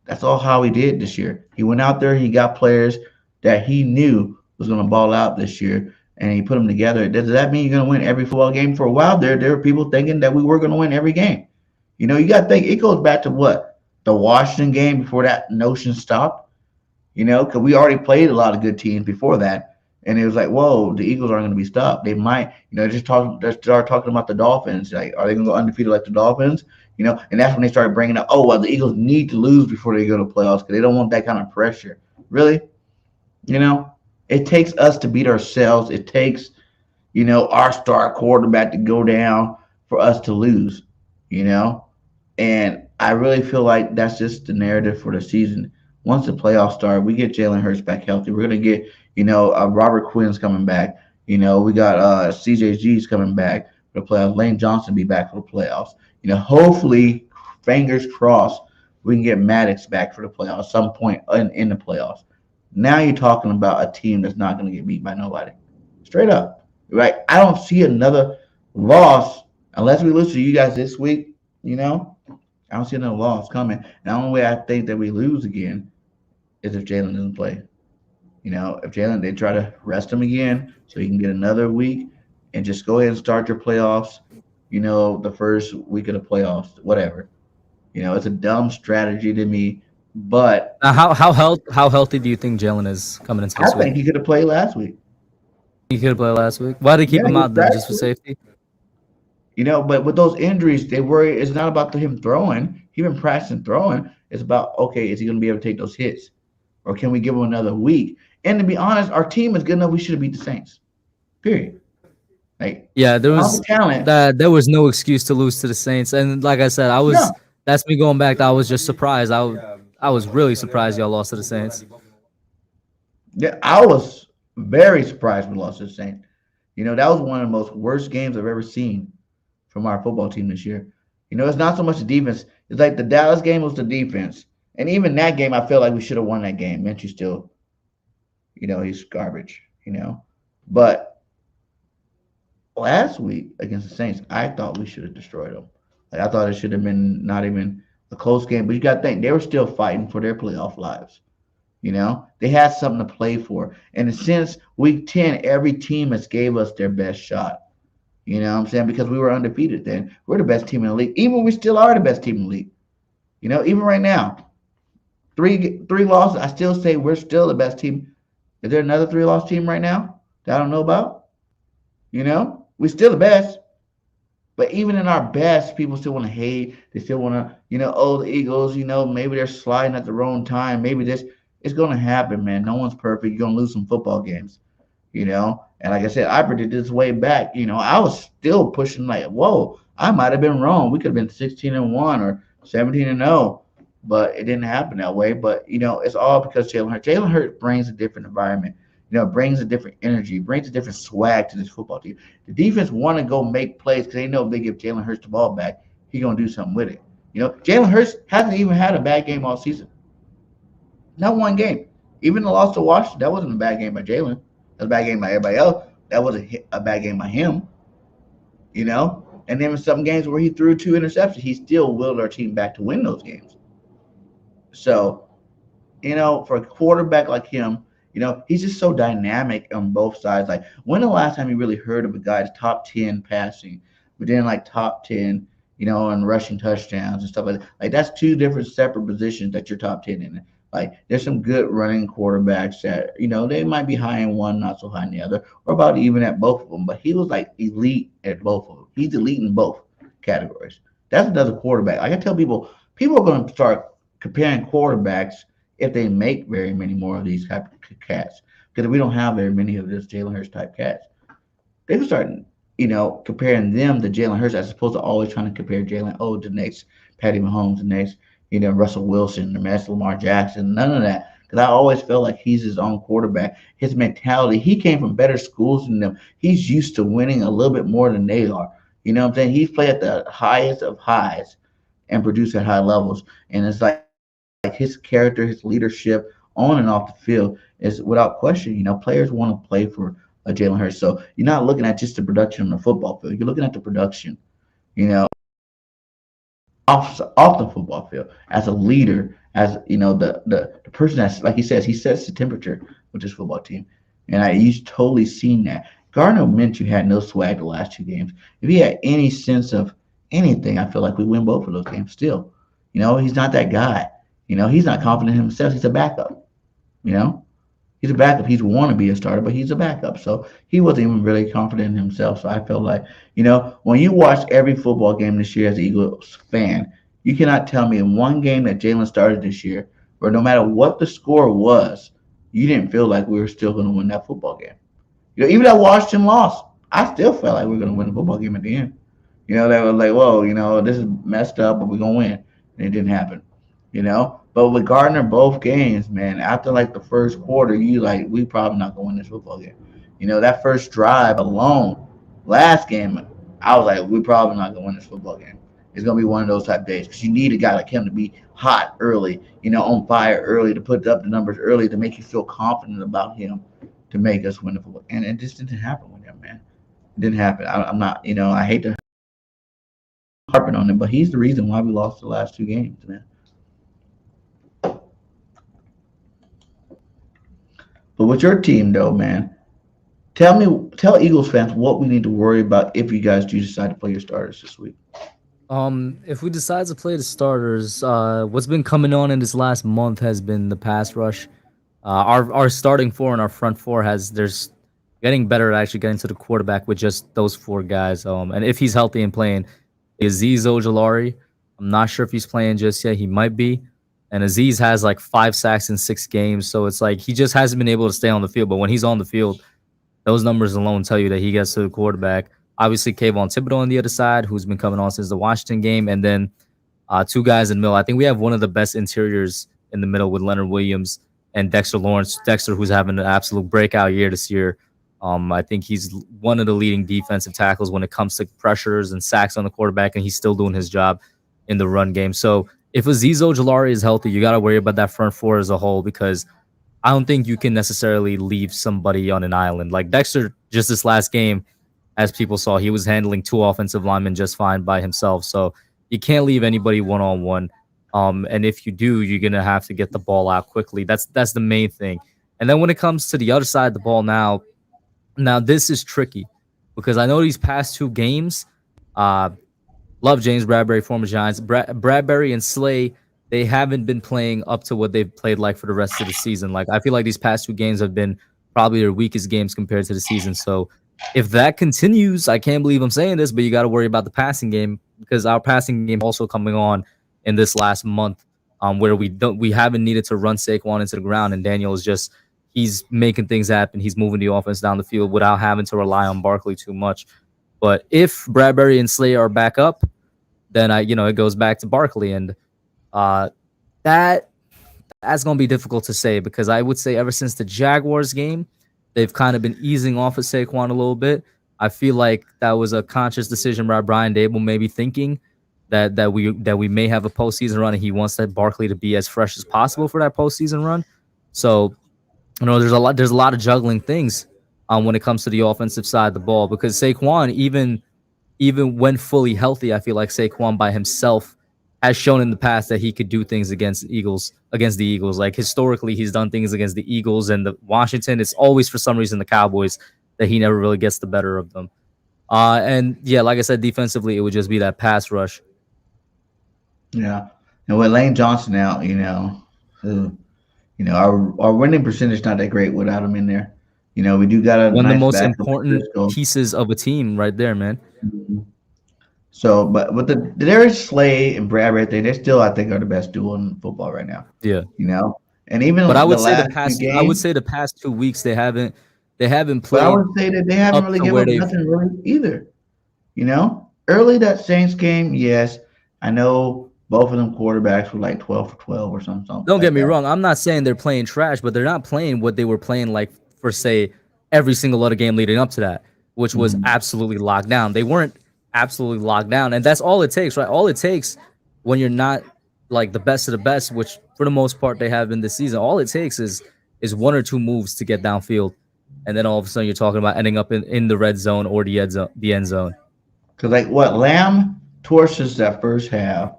That's all how he did this year. He went out there, he got players that he knew was going to ball out this year, and he put them together. Does that mean you're going to win every football game? For a while there were people thinking that we were going to win every game. You got to think it goes back to what? The Washington game before that notion stopped. Because we already played a lot of good teams before that. And it was like, whoa, the Eagles aren't going to be stopped. They might, they start talking about the Dolphins. Like, are they going to go undefeated like the Dolphins? And that's when they started bringing up, oh, well, the Eagles need to lose before they go to playoffs because they don't want that kind of pressure. Really? It takes us to beat ourselves. It takes, our star quarterback to go down for us to lose, And I really feel like that's just the narrative for the season. Once the playoffs start, we get Jalen Hurts back healthy. We're going to get, Robert Quinn's coming back. We got CJG's coming back for the playoffs. Lane Johnson be back for the playoffs. Hopefully, fingers crossed, we can get Maddox back for the playoffs at some point in the playoffs. Now you're talking about a team that's not going to get beat by nobody. Straight up. Right? I don't see another loss unless we lose to you guys this week, I don't see another loss coming. And the only way I think that we lose again is if Jalen doesn't play. If Jalen, they try to rest him again so he can get another week and just go ahead and start your playoffs, the first week of the playoffs, whatever. It's a dumb strategy to me, but how healthy do you think Jalen is coming into this I week? think he could have played last week. He could have played last week. Why did they keep him out then? Just for safety? But with those injuries, they worry it's not about him throwing. He's been practicing throwing. It's about, okay, is he going to be able to take those hits? Or can we give him another week? And to be honest, our team is good enough. We should have beat the Saints. Period. Yeah, there was talent. There was no excuse to lose to the Saints. And like I said, that's me going back. I was just surprised. I was really surprised y'all lost to the Saints. Yeah, I was very surprised we lost to the Saints. That was one of the most worst games I've ever seen from our football team this year. It's not so much the defense. It's like the Dallas game was the defense. And even that game, I feel like we should have won that game. Minshew still, he's garbage, But last week against the Saints, I thought we should have destroyed them. I thought it should have been not even a close game. But you got to think, they were still fighting for their playoff lives. They had something to play for. And since week 10, every team has gave us their best shot. You know what I'm saying? Because we were undefeated then. We're the best team in the league. Even we still are the best team in the league. Even right now. Three losses, I still say we're still the best team. Is there another 3-loss team right now that I don't know about? We're still the best. But even in our best, people still want to hate. They still want to, oh, the Eagles, maybe they're sliding at the wrong time. Maybe this. It's going to happen, man. No one's perfect. You're going to lose some football games, And like I said, I predicted this way back. I was still pushing like, whoa, I might have been wrong. We could have been 16-1 or 17-0, but it didn't happen that way. But, it's all because Jalen Hurts. Jalen Hurts brings a different environment. Brings a different energy, brings a different swag to this football team. The defense want to go make plays because they know if they give Jalen Hurts the ball back, he's going to do something with it. Jalen Hurts hasn't even had a bad game all season. Not one game. Even the loss to Washington, that wasn't a bad game by Jalen. That was a bad game by everybody else. That was a bad game by him. And then in some games where he threw 2 interceptions, he still willed our team back to win those games. So, for a quarterback like him, he's just so dynamic on both sides. Like, when the last time you really heard of a guy's top 10 passing, but then like top 10, and rushing touchdowns and stuff like that? Like, that's 2 different separate positions that you're top 10 in. Like, there's some good running quarterbacks that, they might be high in one, not so high in the other, or about even at both of them. But he was like elite at both of them. He's elite in both categories. That's another quarterback. Like I tell people are going to start comparing quarterbacks if they make very many more of these type of cats. Because we don't have very many of this Jalen Hurts type cats. They can start, comparing them to Jalen Hurts as opposed to always trying to compare Jalen, to the next Patty Mahomes, the next, Russell Wilson, the next Lamar Jackson, none of that. Because I always felt like he's his own quarterback. His mentality, he came from better schools than them. He's used to winning a little bit more than they are. You know what I'm saying? He's played at the highest of highs and produced at high levels. And it's like his character, his leadership on and off the field is without question. Players want to play for Jalen Hurts. So you're not looking at just the production on the football field. You're looking at the production, off the football field as a leader, as the person that's, like he says, he sets the temperature with this football team. And you've totally seen that. Gardner Minshew had no swag the last 2 games. If he had any sense of anything, I feel like we win both of those games still. He's not that guy. He's not confident in himself. He's a backup. He's He's a backup. He's want to be a starter, but he's a backup. So he wasn't even really confident in himself. So I felt like, when you watch every football game this year as an Eagles fan, you cannot tell me in one game that Jalen started this year, where no matter what the score was, you didn't feel like we were still going to win that football game. Even that Washington loss, I still felt like we were going to win the football game at the end. They were like, whoa, this is messed up, but we're going to win. And it didn't happen, But with Gardner, both games, man, after like the first quarter, we probably not going to win this football game. That first drive alone, last game, I was like, we probably not going to win this football game. It's going to be one of those type days because you need a guy like him to be hot early, on fire early, to put up the numbers early, to make you feel confident about him, to make us win the football. And it just didn't happen with him, man. It didn't happen. I'm not, I hate to harping on him, but he's the reason why we lost the last two games, man. But with your team, though, man, tell Eagles fans what we need to worry about if you guys do decide to play your starters this week. If we decide to play the starters, what's been coming on in this last month has been the pass rush. Our starting four and our front four there's getting better at actually getting to the quarterback with just those four guys. And if he's healthy and playing, Azeez Ojulari, I'm not sure if he's playing just yet. He might be. And Azeez has like 5 sacks in 6 games. So it's like he just hasn't been able to stay on the field. But when he's on the field, those numbers alone tell you that he gets to the quarterback. Obviously, Kavon Tibido on the other side, who's been coming on since the Washington game. And then 2 guys in the middle. I think we have one of the best interiors in the middle with Leonard Williams and Dexter Lawrence. Dexter, who's having an absolute breakout year this year. I think he's one of the leading defensive tackles when it comes to pressures and sacks on the quarterback, and he's still doing his job in the run game. So if Azeez Ojulari is healthy, you got to worry about that front four as a whole, because I don't think you can necessarily leave somebody on an island. Like Dexter, just this last game, as people saw, he was handling 2 offensive linemen just fine by himself. So you can't leave anybody one-on-one. And if you do, you're going to have to get the ball out quickly. That's the main thing. And then when it comes to the other side of the ball now this is tricky, because I know these past 2 games, love James Bradbury, former Giants. Bradbury and Slay, they haven't been playing up to what they've played like for the rest of the season. Like, I feel like these past 2 games have been probably their weakest games compared to the season. So if that continues, I can't believe I'm saying this, but you got to worry about the passing game, because our passing game also coming on in this last month, where we haven't needed to run Saquon into the ground, and Daniel is just, he's making things happen. He's moving the offense down the field without having to rely on Barkley too much. But if Bradbury and Slay are back up, then it goes back to Barkley, and that's going to be difficult to say, because I would say ever since the Jaguars game, they've kind of been easing off of Saquon a little bit. I feel like that was a conscious decision by Brian Dable, maybe thinking that we may have a postseason run, and he wants that Barkley to be as fresh as possible for that postseason run. So, there's a lot of juggling things when it comes to the offensive side of the ball, because Saquon, even when fully healthy, I feel like Saquon by himself has shown in the past that he could do things against the Eagles. Like, historically, he's done things against the Eagles and the Washington. It's always, for some reason, the Cowboys that he never really gets the better of them. And yeah, like I said, defensively, it would just be that pass rush. Yeah, and with Lane Johnson out, our winning percentage not that great without him in there. We do got one of the nice most backup important Cisco. pieces of a team right there, man. Mm-hmm. So, but with the Darius Slay and Bradbury thing, they still, I think, are the best duo in football right now. Yeah, and even but I would say the past 2 weeks they haven't played. But I would say that they haven't really given up nothing really either. Early that Saints game, yes, I know both of them quarterbacks were like 12 for 12 or something. Don't get me wrong. I'm not saying they're playing trash, but they're not playing what they were playing like for, say, every single other game leading up to that, which was absolutely locked down. They weren't absolutely locked down, and that's all it takes, right? All it takes when you're not like the best of the best, which for the most part they have been this season, all it takes is 1 or 2 moves to get downfield, and then all of a sudden you're talking about ending up in the red zone or the end zone. Because Lamb torches that first half,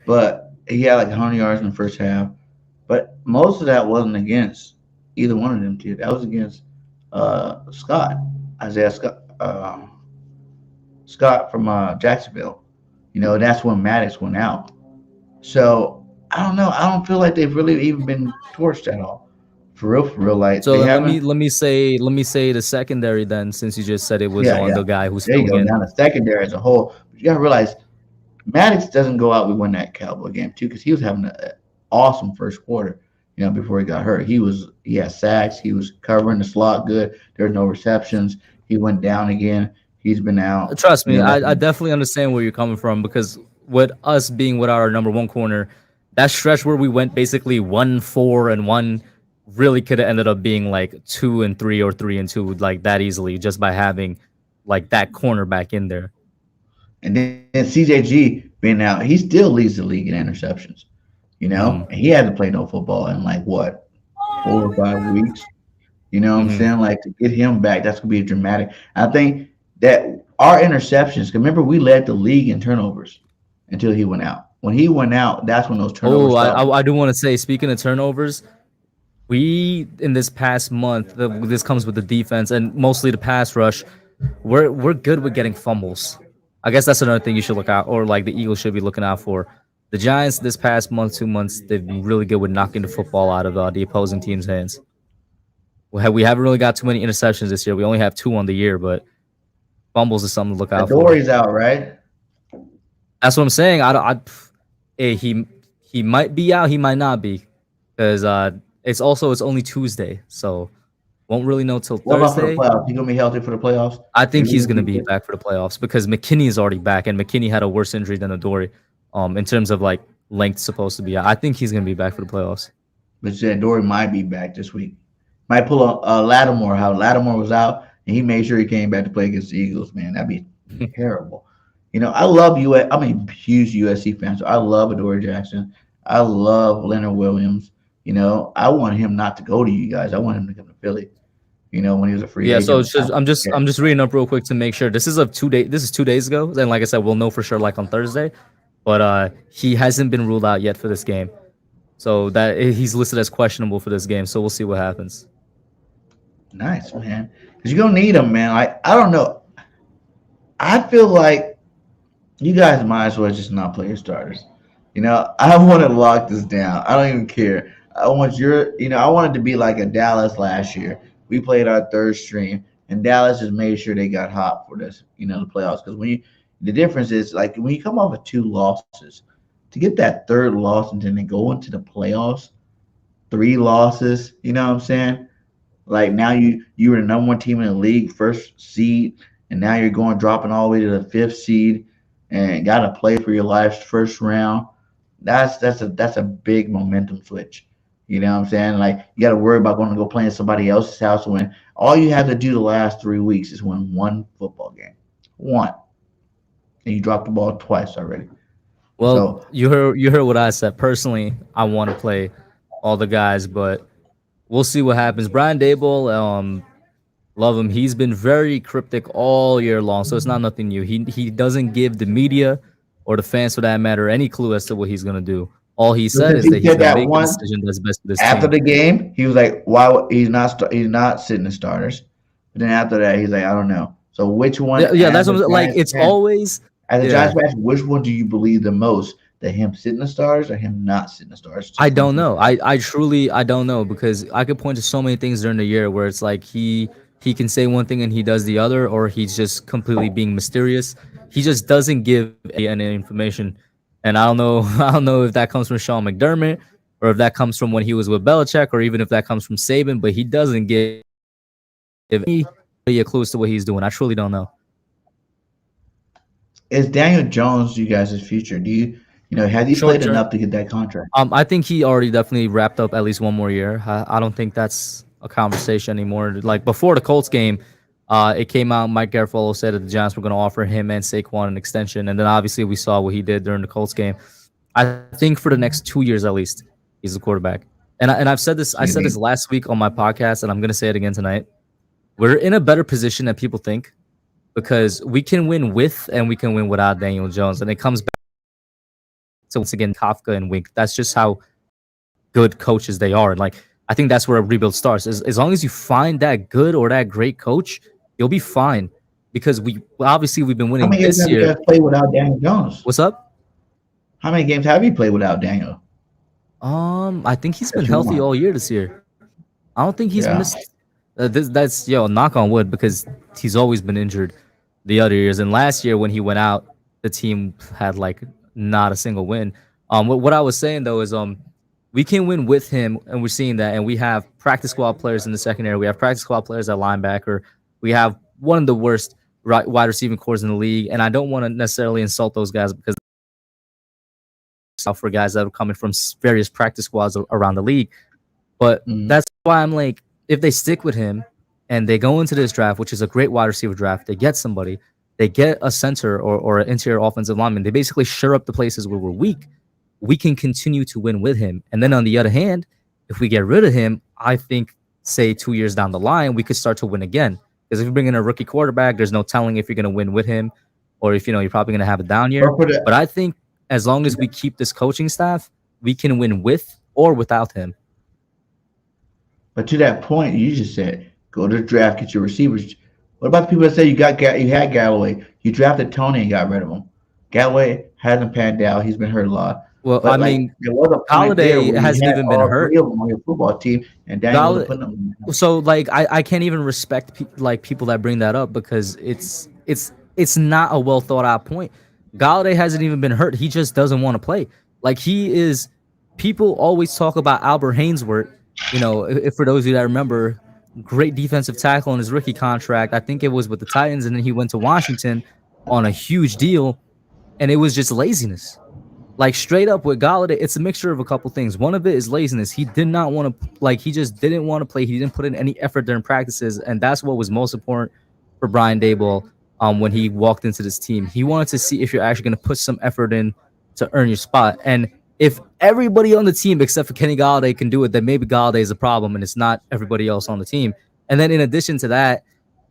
but he had like 100 yards in the first half, but most of that wasn't against either one of them two. That was against Isaiah Scott from Jacksonville. That's when Maddox went out. So I don't know. I don't feel like they've really even been torched at all For real. Like So they then haven't. let me say the secondary then, since you just said it was Yeah, on yeah. the guy who's There you filling go. in. Down the secondary as a whole. But you gotta realize Maddox doesn't go out. We win that Cowboy game too because he was having an awesome first quarter. Before he got hurt, he had sacks. He was covering the slot good. There were no receptions. He went down again. He's been out. Trust me, That's I definitely understand where you're coming from because with us being with our number one corner, that stretch where we went basically 1-4-1 really could have ended up being like 2-3 or 3-2 like that easily just by having like that corner back in there. and then CJG being out, he still leads the league in interceptions. Hmm. And he hasn't played no football in like what 4 or 5 weeks. You know what I'm Hmm. saying? Like to get him back, that's gonna be dramatic. I think that our interceptions. Remember, we led the league in turnovers until he went out. When he went out, that's when those turnovers Oh, stopped. I do want to say, speaking of turnovers, we in this past month, this comes with the defense and mostly the pass rush. We're good with getting fumbles. I guess that's another thing you should look out, or like the Eagles should be looking out for. The Giants this past month, 2 months, they've been really good with knocking the football out of the opposing team's hands. We haven't really got too many interceptions this year. We only have 2 on the year, but fumbles is something to look out for. Dory's out, right? That's what I'm saying. He might be out, he might not be, because it's only Tuesday, so won't really know till What about for the Thursday. playoffs? He gonna be healthy for the playoffs? I think he's gonna be back for the playoffs because McKinney is already back, and McKinney had a worse injury than Adoree, in terms of like length supposed to be. I think he's gonna be back for the playoffs. But said Dory might be back this week. Might pull a Lattimore. How Lattimore was out, and he made sure he came back to play against the Eagles. Man, that'd be terrible. I love US. I'm a huge USC fan, so I love Adoree Jackson. I love Leonard Williams. I want him not to go to you guys. I want him to come to Philly. When he was a free Yeah, agent. so it's just, I'm just reading up real quick to make sure this is of 2 day. This is 2 days ago, and like I said, we'll know for sure like on Thursday. But he hasn't been ruled out yet for this game, so that he's listed as questionable for this game. So we'll see what happens. Nice, man. Because you're gonna need him, man. Like I don't know. I feel like you guys might as well just not play your starters. I want to lock this down. I don't even care. I want I want it to be like a Dallas last year. We played our third string, and Dallas just made sure they got hot for this, the playoffs. Because the difference is like when you come off of 2 losses, to get that third loss and then they go into the playoffs, 3 losses. You know what I'm saying? Like now you were the number 1 team in the league, first seed, and now you're dropping all the way to the 5th seed, and got to play for your life first round. That's a big momentum switch. You know what I'm saying? Like you got to worry about going to go play in somebody else's house when all you have to do the last 3 weeks is win 1 football game, 1, and you dropped the ball twice already. Well, you heard what I said. Personally, I want to play all the guys, but we'll see what happens. Brian Daboll, love him. He's been very cryptic all year long, so it's not nothing new. He doesn't give the media or the fans, for that matter, any clue as to what he's gonna do. All he said is that he's gonna make a decision that's best for this after team. the game, he was like, "Why he's not sitting the starters?" But then after that, he's like, "I don't know." So which one? Yeah, that's what I'm like. It's always as a Giants fan, which one do you believe the most? That him sitting the stars or him not sitting the stars? I don't know. I truly I don't know because I could point to so many things during the year where it's like he can say one thing and he does the other, or he's just completely being mysterious. He just doesn't give any information, and I don't know. I don't know if that comes from Sean McDermott or if that comes from when he was with Belichick, or even if that comes from Saban. But he doesn't give any a clue as to what he's doing. I truly don't know. Is Daniel Jones you guys' future? Do you has he played enough to get that contract? I think he already definitely wrapped up at least 1 more year. I don't think that's a conversation anymore. Like before the Colts game, it came out. Mike Garafolo said that the Giants were going to offer him and Saquon an extension, and then obviously we saw what he did during the Colts game. I think for the next 2 years at least, he's the quarterback. And I've said this. I said this last week on my podcast, and I'm going to say it again tonight. We're in a better position than people think because we can win with and we can win without Daniel Jones, and it comes back. So once again, Kafka and Wink. That's just how good coaches they are. And like I think that's where a rebuild starts. As long as you find that good or that great coach, you'll be fine. Because we've been winning How many this games year. have you guys played without Daniel Jones? What's up? How many games have you played without Daniel? I think he's been healthy all year this year. I don't think he's Yeah. missed. That's knock on wood because he's always been injured the other years. And last year when he went out, the team had like not a single win. What I was saying though is we can win with him, and we're seeing that. And we have practice squad players in the secondary. We have practice squad players at linebacker. We have one of the worst wide receiving cores in the league. And I don't want to necessarily insult those guys because for guys that are coming from various practice squads around the league. But Mhm. that's why I'm like, if they stick with him and they go into this draft, which is a great wide receiver draft, they get somebody, they get a center or an interior offensive lineman, they basically shore up the places where we're weak. We can continue to win with him. And then on the other hand, if we get rid of him, I think, say 2 years down the line, we could start to win again. Because if you bring in a rookie quarterback, there's no telling if you're going to win with him or if you're probably going to have a down year. Or for the, But I think as long as we keep this coaching staff, we can win with or without him. but to that point, you just said go to the draft, get your receivers. What about the people that say you had Galloway, you drafted Tony and got rid of him? Galloway hasn't panned out. He's been hurt a lot. Well, But I like mean, there was a point there Holiday where you hasn't had even been all hurt. three of them on your football team, and Daniel wasn't Galladay, putting them. so like I can't even respect people that bring that up because it's not a well thought out point. Galladay hasn't even been hurt. He just doesn't want to play. Like he is. People always talk about Albert Hainsworth. If for those of you that remember, great defensive tackle in his rookie contract. I think it was with the Titans, and then he went to Washington on a huge deal, and it was just laziness. Like straight up with Galladay, it's a mixture of a couple things. One of it is laziness. He did not want to he just didn't want to play. He didn't put in any effort during practices, and that's what was most important for Brian Daboll when he walked into this team. He wanted to see if you're actually going to put some effort in to earn your spot. And if everybody on the team except for Kenny Galladay can do it, then maybe Galladay is a problem and it's not everybody else on the team. And then in addition to that,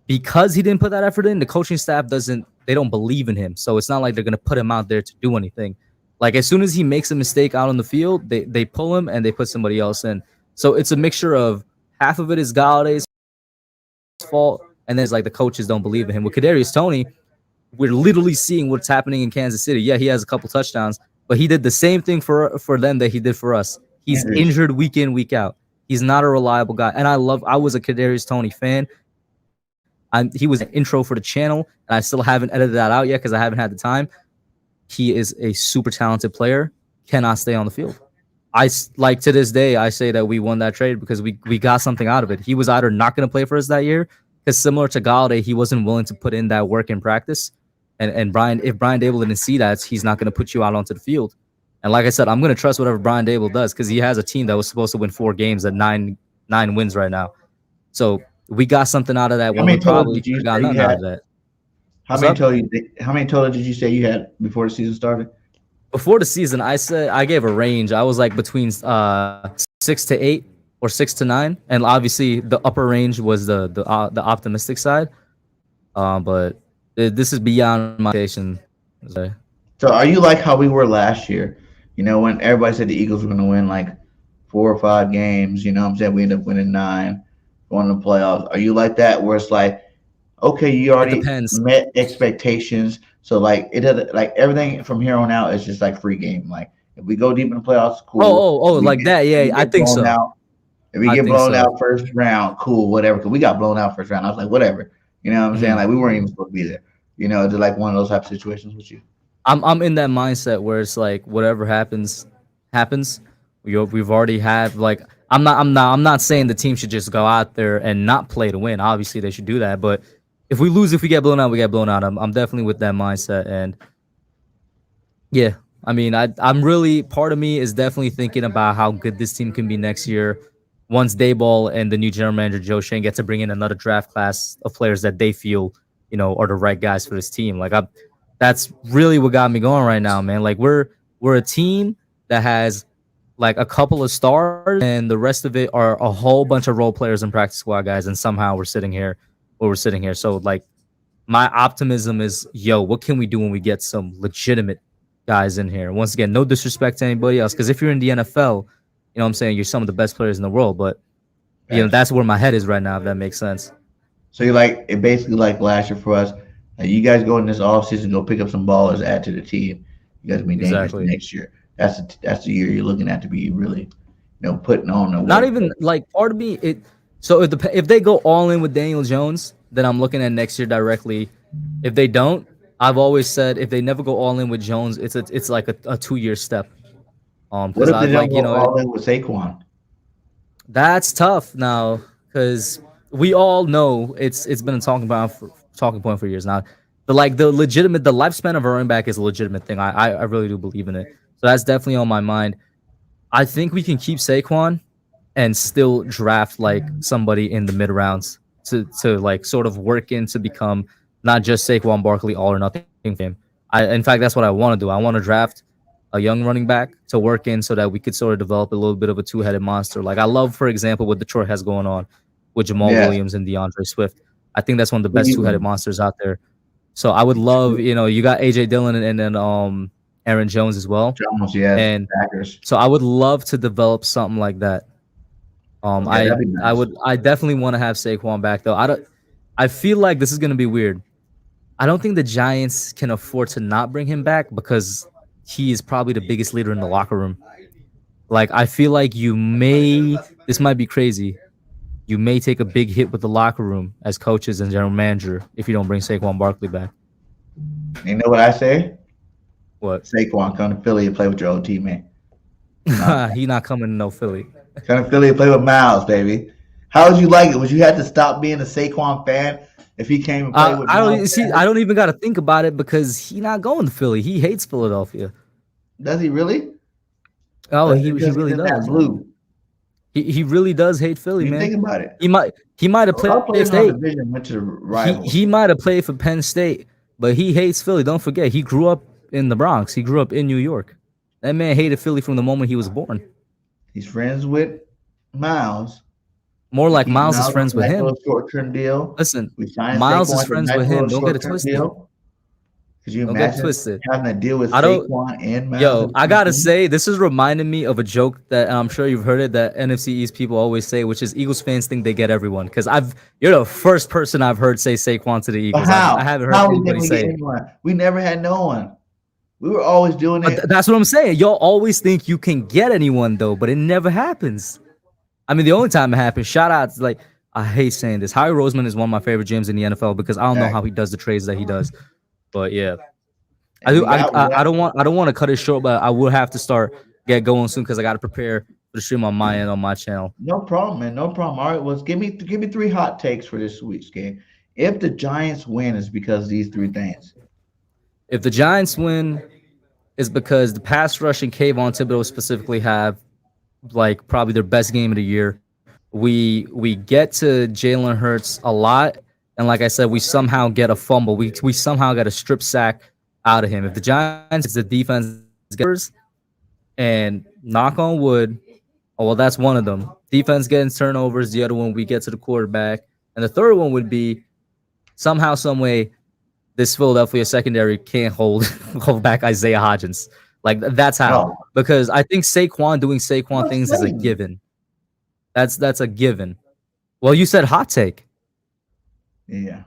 because he didn't put that effort in, the coaching staff they don't believe in him. So it's not like they're going to put him out there to do anything. Like as soon as he makes a mistake out on the field, they pull him and they put somebody else in. So it's a mixture of half of it is Galladay's fault, and then it's like the coaches don't believe in him. With Kadarius Toney, we're literally seeing what's happening in Kansas City. Yeah, he has a couple touchdowns, but he did the same thing for them that he did for us. He's injured week in, week out. He's not a reliable guy. And I was a Kadarius Toney fan. He was an intro for the channel, and I still haven't edited that out yet because I haven't had the time. He is a super talented player, cannot stay on the field. To this day, I say that we won that trade because we got something out of it. He was either not going to play for us that year because similar to Galladay, he wasn't willing to put in that work in practice. And if Brian Daboll didn't see that, he's not going to put you out onto the field. And like I said, I'm going to trust whatever Brian Daboll does because he has a team that was supposed to win 4 games at nine wins right now. So we got something out of that. How many total did you got say you nothing out had? of that. How many total did you say you had before the season started? Before the season, I gave a range. I was like between 6 to 8 or 6 to 9, and obviously the upper range was the optimistic side. But this is beyond my expectation. So are you like how we were last year? When everybody said the Eagles were going to win like 4 or 5 games, what I'm saying? We ended up winning 9, going to the playoffs. Are you like that where it's like, okay, you already met expectations, so like it doesn't, like everything from here on out is just like free game. Like if we go deep in the playoffs, cool. Oh, like that, yeah, I think so. If we get blown out first round, cool, whatever. Because we got blown out first round, I was like, whatever. You know what I'm saying? Like we weren't even supposed to be there. It's like one of those type of situations with you. I'm in that mindset where it's like whatever happens. We've already had like I'm not saying the team should just go out there and not play to win. Obviously they should do that, but if we lose, if we get blown out, we get blown out. I'm definitely with that mindset, and yeah, I mean, I'm really, part of me is definitely thinking about how good this team can be next year once Daboll and the new general manager Joe Schoen get to bring in another draft class of players that they feel are the right guys for this team. Like that's really what got me going right now, man. Like we're a team that has like a couple of stars, and the rest of it are a whole bunch of role players and practice squad guys, and somehow we're sitting here. So like my optimism is, what can we do when we get some legitimate guys in here? Once again, no disrespect to anybody else, because if you're in the NFL, what I'm saying, you're some of the best players in the world, but that's where my head is right now, if that makes sense. So you're like, it basically like last year for us, you guys go in this offseason, go pick up some ballers, add to the team. You guys will be dangerous next year. That's the year you're looking at to be really putting on the Not work. even like part of me. So if they go all in with Daniel Jones, then I'm looking at next year directly. If they don't, I've always said if they never go all in with Jones, it's like a 2 year step. What Because if I they don't like go all in with Saquon? that's tough now because we all know it's been a talking point for years now. The lifespan of a running back is a legitimate thing. I really do believe in it. So that's definitely on my mind. I think we can keep Saquon and still draft like somebody in the mid rounds to like sort of work in to become not just Saquon Barkley all or nothing for him. In fact that's what I want to do. I want to draft a young running back to work in so that we could sort of develop a little bit of a two-headed monster. Like I love, for example, what Detroit has going on with Jamal Yes, Williams and DeAndre Swift. I think that's one of the best two-headed Cleveland. monsters out there. So I would love, you got AJ Dillon and then Aaron Jones as well. Jones, yes, And Packers. so I would love to develop something like that. Yeah, that'd be nice. I definitely want to have Saquon back though. I feel like this is gonna be weird. I don't think the Giants can afford to not bring him back because he is probably the biggest leader in the locker room. Like I feel like this might be crazy. You may take a big hit with the locker room as coaches and general manager if you don't bring Saquon Barkley back. You know what I say? What? Saquon, come to Philly and play with your old teammate. He not coming to no Philly. Come to Philly and play with Miles, baby. How would you like it? Would you have to stop being a Saquon fan if he came and played with Miles? I don't even got to think about it because he not going to Philly. He hates Philadelphia. Does he really? Oh, That's he because really he's in that does. blue. He really does hate Philly, You man. think about it. He might have played Our for players Penn in our State. division went to the rivals. He might have played for Penn State, but he hates Philly. Don't forget, he grew up in the Bronx. He grew up in New York. That man hated Philly from the moment he was born. He's friends with Miles. More like Keep Miles is on friends a with nice him. little short-term deal. Listen, We signed Miles Saquon is to a friends nice with him. little Don't get it short-term twisted. deal. Could you Don't get it imagine twisted. having to deal with I don't. Saquon and Miles? Yo, at the I same gotta time? say, this is reminding me of a joke that and I'm sure you've heard it that NFC East people always say, which is Eagles fans think they get everyone. Because you're the first person I've heard say Saquon to the But Eagles. how? I haven't heard How we anybody didn't say get it. anyone? We never had no one. We were always doing But it. that's what I'm saying. Y'all always think you can get anyone though, but it never happens. I mean, the only time it happens, shout out to, like, I hate saying this. Howie Roseman is one of my favorite GMs in the NFL because I don't know how he does the trades that he does. But yeah. I And do. we got I don't want to cut it short, but I will have to get going soon because I got to prepare for the stream on my end on my channel. no problem, man. No problem. All right, well, give me 3 hot takes for this week's game. If the Giants win, it's because of these 3 things. If the Giants win, it's because the pass rush and Kavon Tibido specifically have like probably their best game of the year. We get to Jalen Hurts a lot, and like I said, we somehow get a fumble. We somehow get a strip sack out of him. If the Giants, it's the defense gets, and knock on wood, oh well, that's one of them. Defense getting turnovers. The other one, we get to the quarterback, and the third one would be somehow, some way, this Philadelphia secondary can't hold back Isaiah Hodgins. Like that's how. No. Because I think Saquon doing Saquon What's things is a Slayton? given. That's a given. Well, you said hot take. Yeah.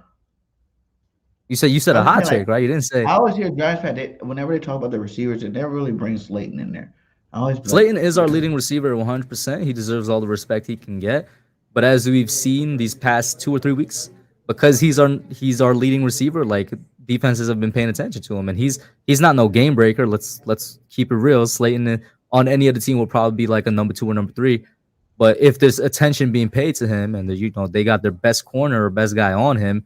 You said a I'm hot saying, take, right? You didn't say I always hear Giants fan, whenever they talk about the receivers, they never really bring Slayton in there. I always be like, Slayton is our leading receiver 100%. He deserves all the respect he can get. But as we've seen these past 2 or 3 weeks, because he's our leading receiver, like defenses have been paying attention to him, and he's not no game breaker. Let's keep it real. Slayton on any other team will probably be like a number 2 or number 3. But if there's attention being paid to him, and they got their best corner or best guy on him,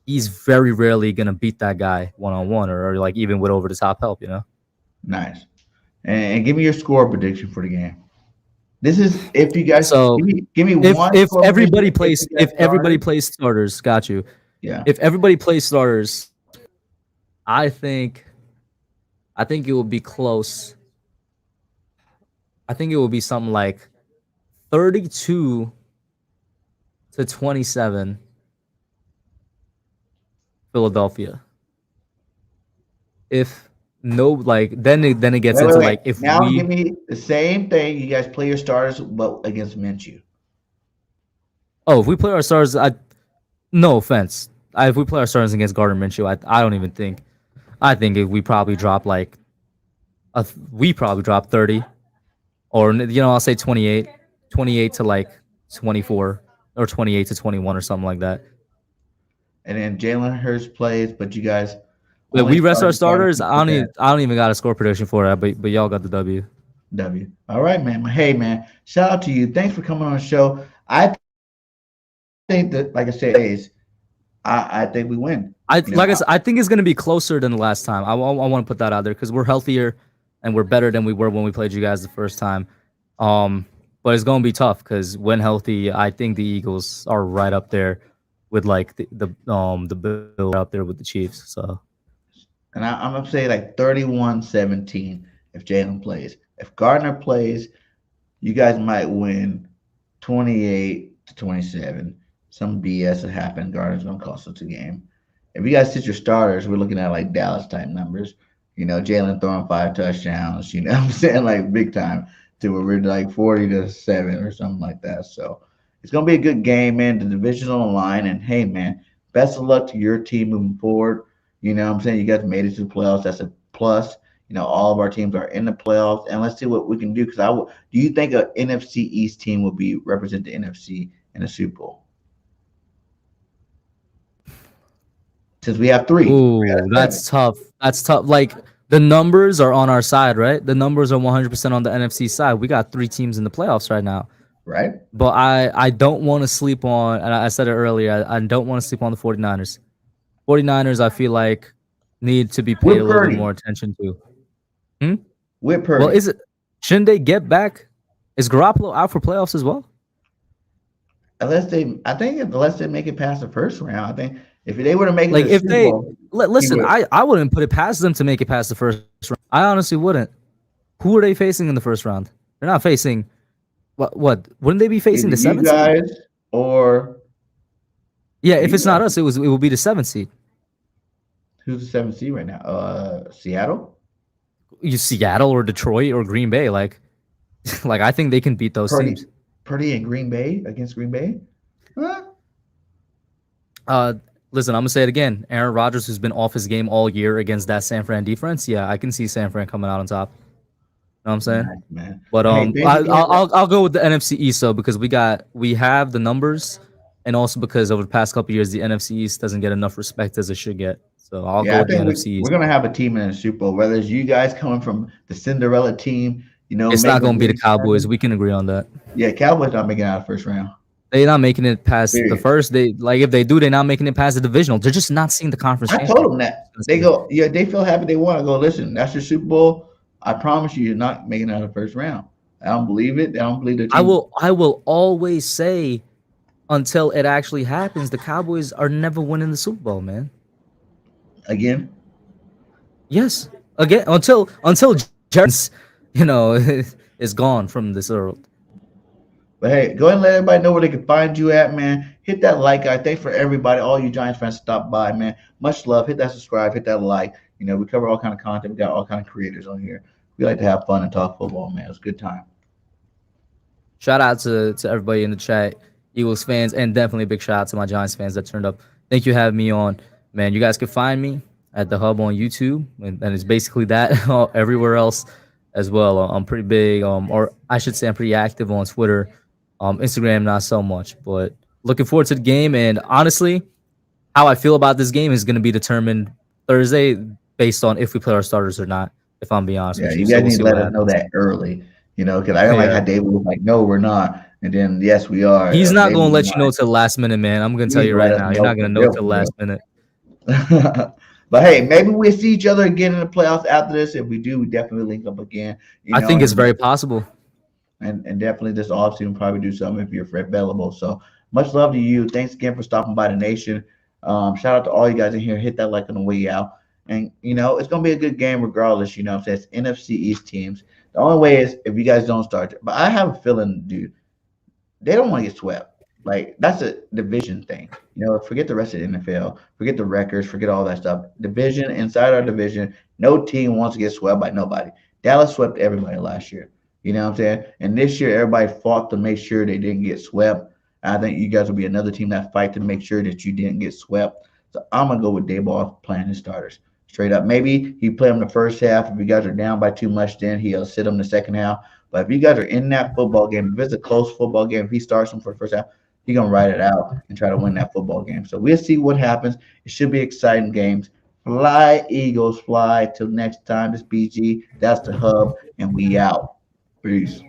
he's very rarely gonna beat that guy 1-on-1 or like even with over the top help. nice. And give me your score prediction for the game. This is if you guys So give me one. if score everybody prediction plays you guys plays starters, got you. Yeah. If everybody plays starters, I think it will be close. I think it will be something like 32-27 Philadelphia. If no, like then it gets into Wait. like if Now we give me the same thing. You guys play your starters, but against Minshew. if we play our stars, no offense. If we play our stars against Gardner Minshew, I don't even think. I think we probably drop like we probably drop 30 or I'll say 28, 28 to like 24, or 28 to 21 or something like that. And then Jalen Hurts plays, but you guys But only we rest start our the starters starters. to put that I don't even got a score prediction for that, but y'all got the W. W. All right, man. Hey, man. Shout out to you. Thanks for coming on the show. I think that, like I said, is I think we win. Like I said, I think it's gonna be closer than the last time. I want to put that out there because we're healthier and we're better than we were when we played you guys the first time. But it's gonna be tough because when healthy, I think the Eagles are right up there with like the Bills up there with the Chiefs. So, and I'm gonna say like 31-17 if Jalen plays. If Gardner plays, you guys might win 28-27. Some BS will happen. Gardner's gonna cost us a game. If you guys sit your starters, we're looking at like Dallas type numbers. Jalen throwing 5 touchdowns. What I'm saying, like big time, to where we're like 40-7 or something like that. So it's gonna be a good game, man. The division's on the line, and hey, man, best of luck to your team moving forward. What I'm saying, you guys made it to the playoffs. That's a plus. All of our teams are in the playoffs, and let's see what we can do. Because do you think an NFC East team will be represent the NFC in the Super Bowl? Since we have 3. ooh, that's tough. That's tough. Like the numbers are on our side, right? The numbers are 100% on the NFC side. We got 3 teams in the playoffs right now. Right. But I don't want to sleep on, and I said it earlier, I don't want to sleep on the 49ers. 49ers, I feel like, need to be paid a little bit more attention to. With Purdy. Well, shouldn't they get back? Is Garoppolo out for playoffs as well? Unless they make it past the first round. I think if they were to make it, like to the if Super they Bowl, listen, I wouldn't put it past them to make it past the first round. I honestly wouldn't. Who are they facing in the first round? They're not facing what? Wouldn't they be facing the 7th seed? Seed? Or yeah, if it's not us, it will be the 7th seed. Who's the 7th seed right now? Seattle. Seattle or Detroit or Green Bay, like I think they can beat those teams. Purdy and Green Bay against Green Bay? Huh? Listen, I'm gonna say it again. Aaron Rodgers, who's been off his game all year against that San Fran defense, yeah, I can see San Fran coming out on top. You know what I'm saying? Nice, man. But I'll go with the NFC East though, because we have the numbers, and also because over the past couple of years the NFC East doesn't get enough respect as it should get. So I'll go with the NFC East. We're gonna have a team in the Super Bowl, whether it's you guys coming from the Cinderella team, it's not gonna be the Cowboys. We can agree on that. Yeah, Cowboys not making it out of the first round. They're not making it past the first. If they do, they're not making it past the divisional. They're just not seeing the conference. I told them that. They go, yeah, they feel happy they want to go. Listen, that's your Super Bowl. I promise you're not making it out of the first round. I don't believe it. I don't believe the team. I will always say, until it actually happens, the Cowboys are never winning the Super Bowl, man. Again? Yes. Again, until Jerry's, is gone from this world. But hey, go ahead and let everybody know where they can find you at, man. Hit that like, guy. Thanks for everybody, all you Giants fans stop by, man. Much love. Hit that subscribe, hit that like. We cover all kind of content. We got all kind of creators on here. We like to have fun and talk football, man. It's a good time. Shout out to everybody in the chat, Eagles fans, and definitely a big shout out to my Giants fans that turned up. Thank you for having me on. Man, you guys can find me at The Hub on YouTube, and it's basically that everywhere else as well. I'm pretty big, or I should say I'm pretty active on Twitter. Instagram, not so much, but looking forward to the game. And honestly, how I feel about this game is going to be determined Thursday based on if we play our starters or not, if I'm being honest with you. You guys need to let us know that early, because I don't like how David was like, no, we're not. And then, yes, we are. He's not going to let you know till the last minute, man. I'm going to tell you right now. You're not going to know till the last minute. But hey, maybe we'll see each other again in the playoffs after this. If we do, we definitely link up again. I think it's very possible. And definitely this offseason we'll probably do something if you're available. So much love to you. Thanks again for stopping by the nation. Shout out to all you guys in here. Hit that like on the way out. And, it's going to be a good game regardless. It's NFC East teams. The only way is if you guys don't start. But I have a feeling, dude, they don't want to get swept. Like, that's a division thing. Forget the rest of the NFL. Forget the records. Forget all that stuff. Division, inside our division, no team wants to get swept by nobody. Dallas swept everybody last year. You know what I'm saying? And this year, everybody fought to make sure they didn't get swept. I think you guys will be another team that fight to make sure that you didn't get swept. So I'm going to go with Daboll playing his starters. Straight up. Maybe he play them the first half. If you guys are down by too much, then he'll sit them the second half. But if you guys are in that football game, if it's a close football game, if he starts them for the first half, he's gonna ride it out and try to win that football game. So we'll see what happens. It should be exciting games. Fly, Eagles, fly. Till next time, this BG. That's the hub, and we out. Peace.